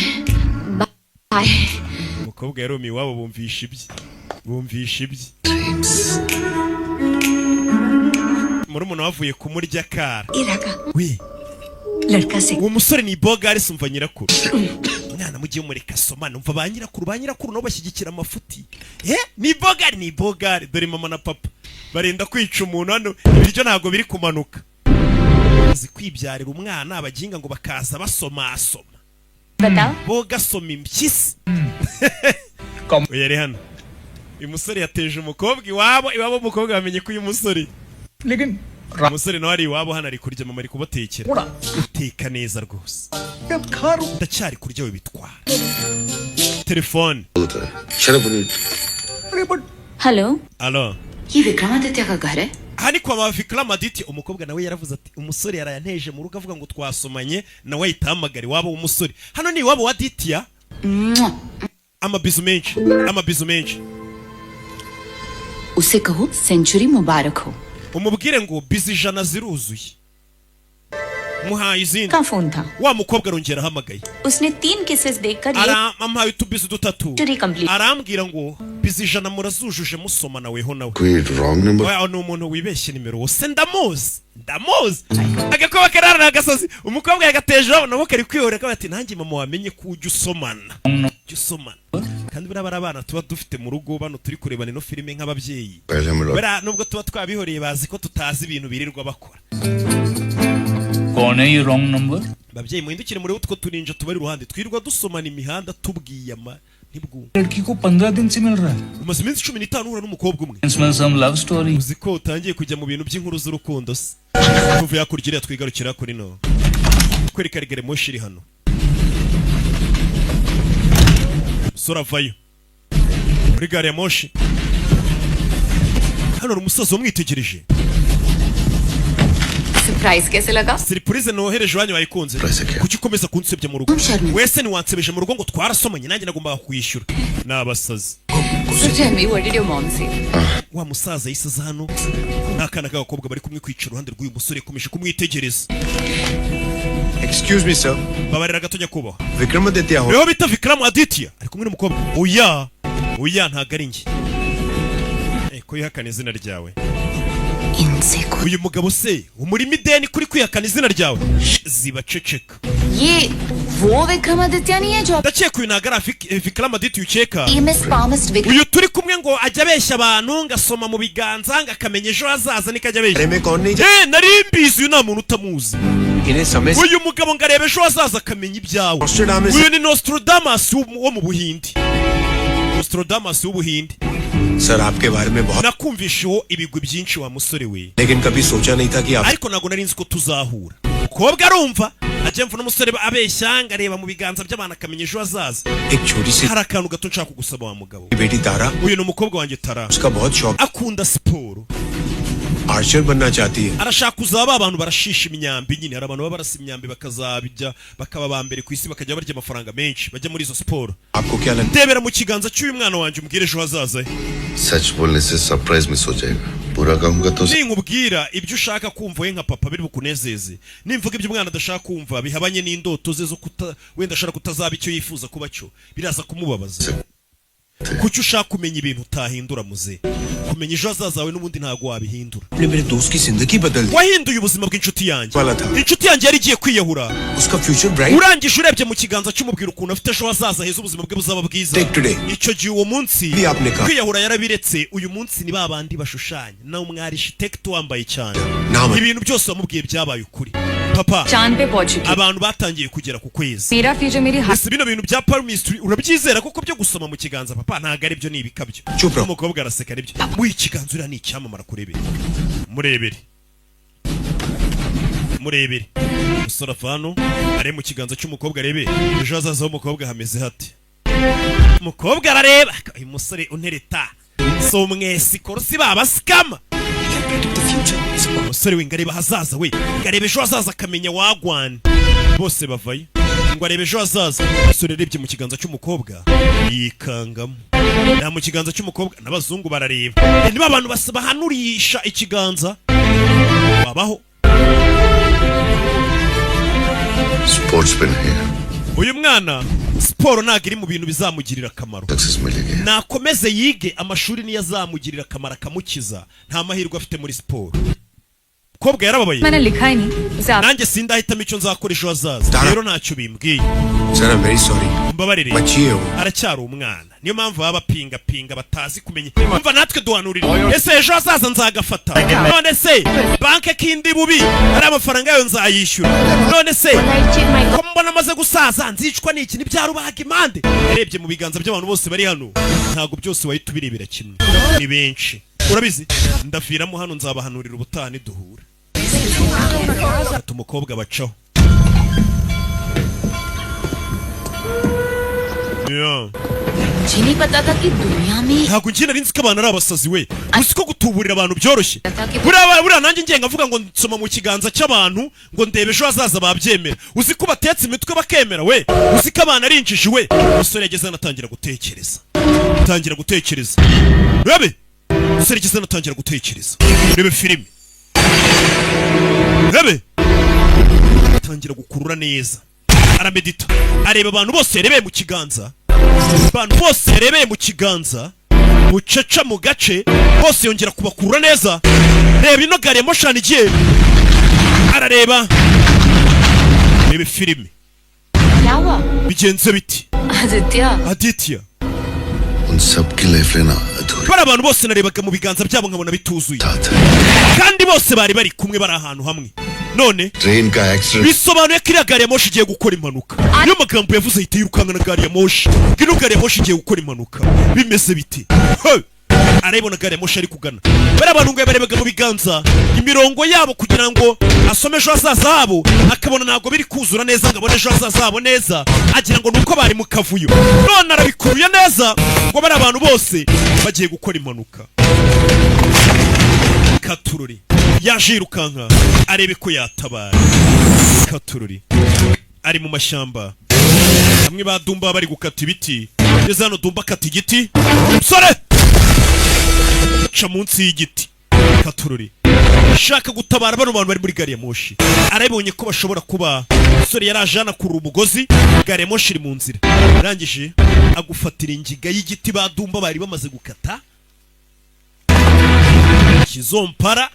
umukobwa yari iwabo bumvisha ibye muri umuntu wavuye kumurya kara we लड़का से uwo musore ni bogari sumva nyirakuru mwana mugiye umureka soma numva ba nyirakuru no bashyigikira amafuti ni bogari dore mama na papa barenda kwica umuntu hano ibiryo ntago biri kumanuka azi kwibyarira umwana abaginga ngo bakaza basoma boga soma impyisi yari hano uyu musore yateje umukobwa iwabo umukobwa bamenye ko uyu musore umusore nawe ari iwabo hano ari kurya mama ari kubatekera uteka neza rwose ndacyari kurya we bitwara telefone hello alo ये विक्रमादित्य का घर है aha ni kwa Vikramaditya umukobwa nawe yaravuze ati umusore yarayanteje mu rugo avuga ngo twasomanye nawe ahitahamagara iwabo w'umusore hano ni iwabo wa Ditya amabizu menshi उसे कहो सेंचुरी मुबारक हो umubwire ngo bizi ijana ziruzuye muhaye izindi का फोन था wa mukobwa arongera ahamagaye उसने 3 केसेस देखकर ये arampaye utubizu dutatu arambwira ngo bizi ijana murazujuje musoma naweho nawe wrong number oya ni umuntu wibeshye nimero wose ndamuzi agakoba karara agasozi umukobwa yagateje nabo kari kwihoreka bati nanjye mama wamenye ko ujya usomana kandi buriya barabana tuba dufite mu rugo bano turi kurebana ino filime nk'ababyeyi buriya nubwo tuba twabihoreye bazi ko tutazi ibintu birirwa bakora कौन है ये wrong number babyeyi muhindukire muri utwo tuninja tubari ruhande twirirwa dusomana imihanda tubwiye ntibwumva लड़की को 15 दिन से मिल रहा है umaze iminsi 15 uhura n'umukobwa umwe इसमें some love story uzi ko utangiye kujya mu bintu by'inkuru z'urukundo se tuvuye hakurya twigarukira kuri no kwereka rigere moshi iri hano sora vayo muri gare ya moshi hano umusaza umwitegereje surprise कैसे लगा surprise nohereje wanyu bayikunze kuki ukomeza kunsebya mu rugo wese ni wansebeje mu rugo ngo twarasomanye nanjye nagomba kwishyura nabasazi So tell me, what did your mom say? wa musaza yisaza hano nakana k'agakobwa bari kumwe kwicara uruhande rw'uyu musore yakomeje kumwitegereza Excuse me, sir. babarira gato nyakubahwa Vikramaditya ho. Reho bita Vikramaditya ari kumwe n'umukobwa oya ntago ari njye ko yihakana izina ryawe uyu mugabo se umurimo ideni kuri kwihakana izina ryawe ziba ceceka ये वो विक्रमादित्य नहीं है जो ndakeka uyu ntago ari Vikramaditya ukeka famous palmist uyu turi kumwe ngo ajya abeshya abantu ngasoma mu biganza ngakamenya ejo hazaza niko ajya abeshya में कौन नहीं nari mbizi uyu nta muntu utamuzi इन्हें समय से uyu mugabo ngo arebe ejo hazaza akamenya ibyawe uyu ni Nostradamus wo mu Buhindi Nostradamus w'Ubuhindi sir आपके बारे में बहुत nakumvisheho ibigwi byinshi wa musore we लेकिन कभी सोचा नहीं था कि आप ariko ntago nari nzi ko tuzahura umukobwa arumva ajya mvuna umusore abeshya ngareba mu biganza by'abantu akamenya ejo hazaza एक छोटी सी hari akantu gato nshaka kugusaba wa mugabo बेटी तारा uyu ni umukobwa wanjye Tara उसका बहुत शौक akunda siporo Archer बनना चाहती है arashaka kuzaba abantu barashisha imyambi nyine hari abantu baba barasa imyambi bakazabijya bakaba ba mbere ku isi bakajya barya amafaranga menshi bajya muri izo siporo आपको क्या लगता ndebera mu kiganza cy'uyu mwana wanjye umbwire ejo hazaza सच बोलने से surprise miss हो जाएगा पूरा कहूंगा तो ninkubwira ibyo ushaka kumva we nka papa biri bukunezeze nimvuga ibyo umwana adashaka kumva bihabanye n'indoto ze zo wenda ashaka kutazaba icyo yifuza kuba cyo biraza kumubabaza kuki ushaka kumenya ibintu utahindura muze kumenya ejo hazaza wawe n'ubundi ntago wabihindura आपने मेरे दोस्त की जिंदगी बदल दी wahinduye ubuzima bw'inshuti yanjye वाला था inshuti yanjye yari igiye kwiyahura उसका future bright urangije urebye mu kiganza cy'umubwira ukuntu afite ejo hazaza heza ubuzima bwe buzaba bwiza Take today. icyo gihe uwo munsi भी आपने कहा kwiyahura yarabiretse uyu munsi ni babandi bashushanya nawe umwarishitect wambaye cyane नाम ibintu byose wamubwiye byabaye ukuri papa चांद पे पहुंच चुकी abantu batangiye kugera ku kwezi मेरा फ्यूचर मेरी हाथ ese bino bintu bya palmistry urabyizera kuko byo gusoma mu kiganza papa ntago ari byo ni ibikabyo Chupra. umukobwa araseka nibyo muri ikiganza uriya ni icyamamara kurebera murebere umusore avano ari mu kiganza cy'umukobwa arebe ejo hazaza h'umukobwa hameze hate umukobwa arareba uyu musore untereta si umwesi korosi babasikama umusore we ngareba hazaza we ngareba ejo hazaza akamenya wagwana bose bavayo ngo arebe ejo hazaza. Umusore yarebye mu kiganza cy'umukobwa yikangamo. Na mu kiganza cy'umukobwa n'abazungu barareba. Niba abantu bahanurisha ikiganza babaho. Sports पे नहीं है uyu mwana siporo ntabwo iri mu bintu bizamugirira akamaro. nakomeze yige amashuri niyo azamugirira akamaro akamukiza. nta mahirwe afite muri siporo. Kobwa yarababaye. nanjye sindahitamo icyo nzakora ejo hazaza. rero ntacyo bimbwiye. mbabarire aracyari umwana. niyo mpamvu baba pinga batazi kumenya. umva natwe duhanurira. ese ejo hazaza nzagafata. none se banke kindi bubi ari amafaranga yayo nzayishyura. none se ko mbona amaze gusaza nzicwa n'iki n'ibyarubaga impande. yarebye mu biganza by'abantu bose bari hano. ntabwo byose wahita ubirebera kimwe. ni benshi urabizi. ndaviramo hano nzabahanurira ubutaha niduhura. ati umukobwa bacaho. ntabwo njye nari nzi ko abantu ari abasazi we. uzi ko gutuburira abantu byoroshye. buriya nanjye ngiye nkavuga ngo nsoma mu kiganza cy'abantu ngo ndebe ejo hazaza babyemera. uzi ko batetse imitwe bakemera we. uzi ko abantu ari injiji we. umusore yageze anatangira gutekereza. Rebe umusore yageze anatangira gutekereza. rebe filime. Rebe atangira gukurura neza. Aramedita. Areba abantu bose yarebeye mu kiganza. Abantu bose yarebeye mu kiganza. Mucaca mu gace. Bose yongera kubakurura neza. Reba ino gari ya moshani igiye. Arareba. Rebe filime. Bigenze biti. Aditya. Bari abantu bose narebaga mu biganza byabo nkabona bituzuye. Kandi bose bari bari kumwe bari ahantu hamwe. None bisobanuye ko iriya gari ya moshi igiye gukora impanuka. Niyo magambo yavuze ahita yirukanga na gari ya moshi. Ino gari ya moshi igiye gukora impanuka. Bimeze biti. Arayibona gari ya moshi ari kugana. Bari abantu ngo barebaga mu biganza imirongo yabo kugira ngo asome ejo hazaza habo. Akabona ntabwo biri kuzura neza ngo abone ejo hazaza habo neza. Agira ngo nuko bari mu kavuyo. None arabikuruye neza ngo bari abantu bose bagiye gukora impanuka. Katururi yaje yirukanka arebe ko yatabara. Katururi ari mu mashyamba. Bamwe badumba bari gukata ibiti. Ngeze hano dumba kata igiti. Sore ca munsi y'igiti. Katururi shaka gutabara bano bantu bari muri gari ya moshi. Arabonye ko bashobora kuba sore yarajana kuri umugozi. Gari ya moshi iri mu nzira. Arangije agufatira ingiga y'igiti badumba bari bamaze gukata. Kizompara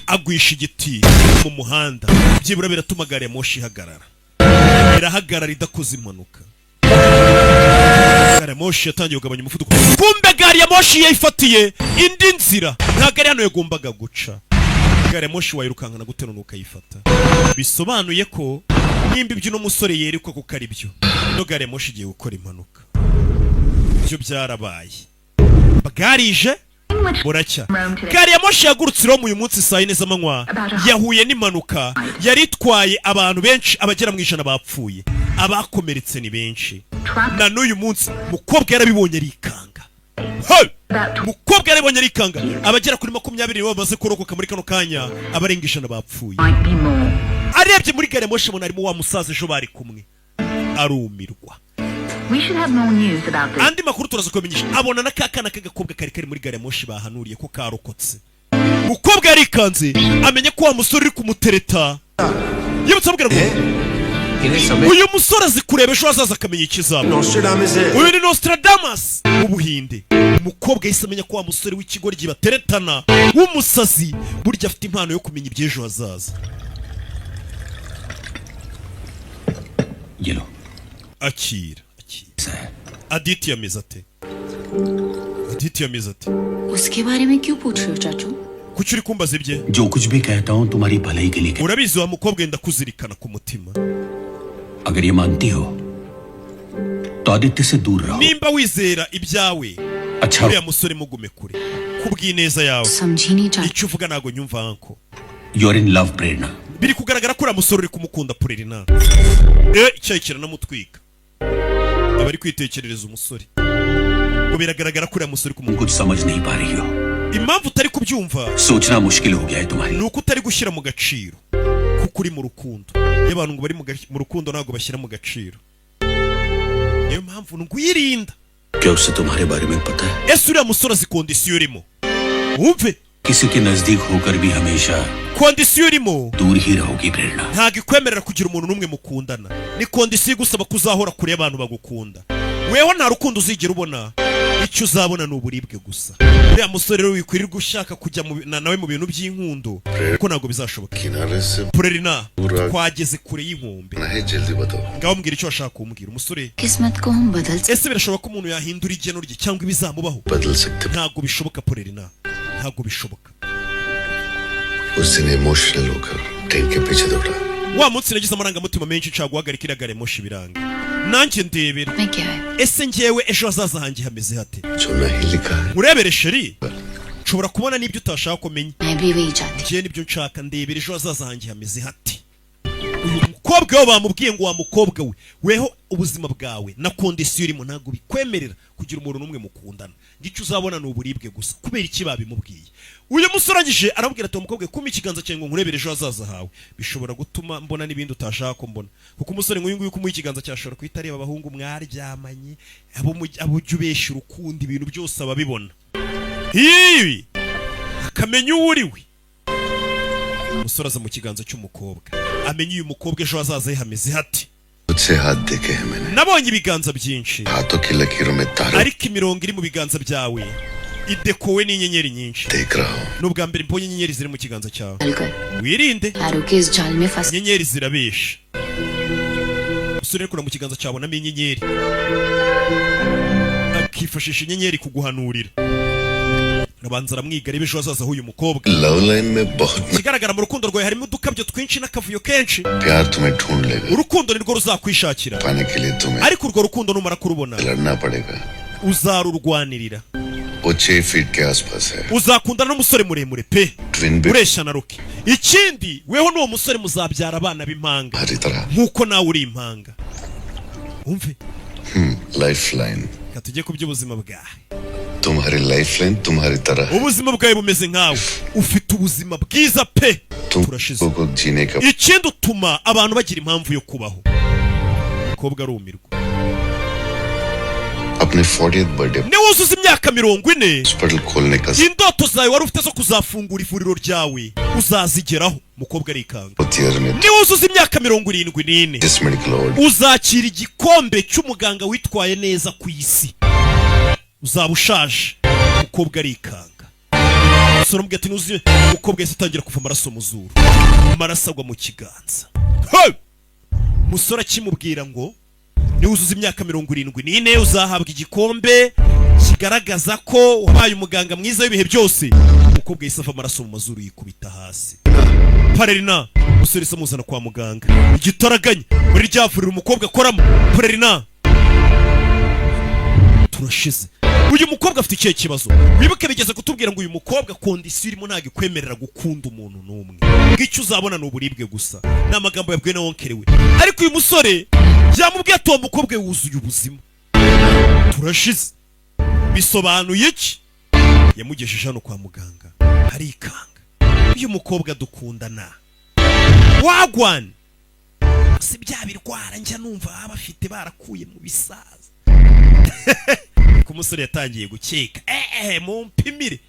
agwisha igiti mu muhanda. Byibura biratuma gari ya moshi ihagarara. Irahagarara idakoze impanuka. Gari ya moshi yatangiye kugabanya umuvuduko. Kumbe gari ya moshi yayifatiye indi nzira. Nta gari hano yagombaga guca. Gari ya moshi wayirukankana gute none ukayifata. Bisobanuye ko nimba ibyo no musore yerekwa ko kari byo. No gari ya moshi igiye gukora impanuka. Byo byarabaye. Bagarije buracya. Gari ya moshi yagurutse ro mu uyu munsi saa 4 z'amanywa. Yahuye n'impanuka. Yaritwaye abantu benshi abagera mu 100 bapfuye. Abakomeretse ni benshi. Na n'uyu munsi mukobwa yarabibonye arikanga. Mukobwa yarabibonye arikanga. Abagera kuri 20 bamaze kurokoka muri kano kanya. Abarenga 100 bapfuye. Arebye muri gari ya moshi abona arimo wa musaza ejo bari kumwe. Arumirwa. Andi makuru turaza kumenyesha. Abona na kakana kagakobwa kari muri gari ya moshi bahanuriye ko karokotse. Mukobwa yarikanze amenye ko wa musore uri kumutereta. Yibutsa abwira ngo uyu musore azi kureba ejo hazaza akamenya ikizaba. Uyu ni Nostradamus mu Buhinde. Umukobwa yahise amenya ko wa musore w'ikigoryi bateretana w'umusazi burya afite impano yo kumenya iby'ejo hazaza. Akira. Aditya ameze ate? उसके बारे में क्यों पूछ रहे हो चाचू? Kuki uri kumbaza ibye? जो कुछ भी कहता हूँ तुम्हारी भलाई के लिए. Urabizi wa mukobwa enda kuzirikana ku mutima. अगर ये मानती हो तो आदित्य से दूर रहो. Nimba wizera ibyawe. अच्छा. Uriya musore mugume kure. Kubw'ineza yawe. समझी नहीं चाचू. Icyo uvuga ntago nyumva anko. You're in love, Prerna. Biri kugaragara ko uriya musore uri kumukunda Prerna. Icyayikira namutwika. Abari kwitekerereza umusore. Ngo biragaragara ko uriya musore kumukunda. कुछ समझ नहीं पा रही हो. Impamvu utari kubyumva सोचना मुश्किल हो गया है तुम्हारी. Nuko utari gushyira mu gaciro. kuri mu rukundo. Y'abantu ngo bari mu rukundo ntago bashyira mu gaciro. Niyo mpamvu ngwirinda. क्या उससे तुम्हारे बारे में पता है? Ese uriya musore azi kondisiyo urimo? Wumve किसी के नजदीक होकर भी हमेशा kondisiyo urimo दूर ही रहोगी प्रेरणा. ntago ikwemerera kugira umuntu n'umwe mukundana. Ni kondisiyo igusaba kuzahora kure y'abantu bagukunda. Weho nta rukundo uzigera ubona, icyo uzabona ni uburibwe gusa. Uriya musore rero wikwirirwa ushaka kujya nawe mu bintu by'inkundo kuko ntago bizashoboka. Prerina twageze kure y'inkombe. Ngaho mbwira icyo washaka kumbwira umusore. किस्मत को हम बदल Ese birashoboka ko umuntu yahindura igeno rye cyangwa ibizamubaho? Ntago bishoboka Prerina. Ntago bishoboka. उस दिन इमोशनल होकर ट्रेन के पीछे दौड़ा. Wa munsi nagize amarangamutima menshi nshaka guhagarika iriya gare moshi biranga. Nanjye ndebera. मैं क्या है Ese njyewe ejo hazaza hanjye hameze hate? जो नहीं लिखा है Urebere sheri. Nshobora kubona n'ibyo utashaka kumenya. मैं भी वही चाहती Njye nibyo nshaka ndebera ejo hazaza hanjye hameze hate? Uyu mukobwa we bamubwiye ngo wa mukobwa we weho ubuzima bwawe na kondisiyo urimo ntago bikwemerera kugira umuntu n'umwe mukundana. Ngicyo uzabona ni uburibwe gusa kubera iki babimubwiye. Uyu musore agije arabwira ati umukobwa kuma ikiganza cyawe ngo nkurebere ejo hazaza hawe. Bishobora gutuma mbona n'ibindi utashaka ko mbona. Kuko umusore nk'uyu nguyu kumuha ikiganza cyashobora kwita areba abahungu mwaryamanye abo jubesha urukundo ibintu byose ababibona. Ibi akamenya uwo uri we. Umusore aza mu kiganza cy'umukobwa amenya uyu mukobwa ejo hazaza hameze hati. तुझसे हाथ देखे हैं मैंने. Nabonye ibiganza byinshi हाथों की लकीरों में तारे ariko imirongo iri mu biganza byawe idekowe n'inyenyeri nyinshi. देख रहा हूँ. Nubwa mbere mbonye inyenyeri ziri mu kiganza cyawe. कर Wirinde तारों के इस जाल में फंस inyenyeri zirabesha. Usure kura mu kiganza cyawe namo inyenyeri akifashisha inyenyeri kuguhanurira. Nabanza aramwiga rebe ejo hazaza h'uyu mukobwa. Love line में बहुत Kigaragara mu rukundo rwawe harimo udukabyo twinshi n'akavuyo kenshi. प्यार तुम्हें ढूंढ लेगा. Urukundo nirwo ruzakwishakira. पाने के लिए तुम्हें Ariko urwo rukundo numara kurubona लड़ना पड़ेगा. uzarurwanirira. वो 6 फीट के आसपास है. Uzakundana n'umusore muremure pe. Twin bed Uresha na Roki. Ikindi weho n'uwo musore muzabyara abana b'impanga हरी तरह. nkuko nawe uri impanga. Umve life line. katujye ku by'ubuzima bwawe. तुम्हारी life line तुम्हारी तरह. Ubuzima bwawe bumeze nkawe. Ufite ubuzima bwiza pe. Turashize. तुमको जीने का Ikindi utuma abantu bagira impamvu yo kubaho. Umukobwa arumirwa. अपने 40th birthday Niwuzuza imyaka 40 हॉस्पिटल खोलने का indoto zawe wari ufite zo kuzafungura ivuriro ryawe uzazigeraho. Umukobwa arikanga. Year में Niwuzuza imyaka 74 जिस medical award uzakira igikombe cy'umuganga witwaye neza ku isi. Uzaba ushaje. Umukobwa arikanga. Umusore amubwira ati nuzuye. Umukobwa yahise atangira kuva amaraso mu zuru. Amaraso agwa mu kiganza. Hey! Umusore akimubwira ngo niwuzuza imyaka 74 uzahabwa igikombe kigaragaza ko wabaye umuganga mwiza w'ibihe byose. Umukobwa yahise ava amaraso mu mazuru yikubita hasi. Prerina umusore se muzana kwa muganga. Igitaraganya muri rya vuriro umukobwa akoramo. Prerina turashize. Uyu mukobwa afite ikihe kibazo? Wibuke bigeze kutubwira ngo uyu mukobwa kondisiyo irimo ntago ikwemerera gukunda umuntu n'umwe. Ngicyo uzabona ni uburibwe gusa. Ni amagambo yabwiwe na wonkere we. Ariko uyu musore yamubwiye ati uwo mukobwa wuzuye ubuzima. Turashize. Bisobanuye iki? Yamugejeje hano kwa muganga. Arikanga. Uyu mukobwa dukundana. Wagwan. Si bya birwara njya numva abafite barakuye mu bisaza. Kumusore yatangiye gukeka. Mumpimire.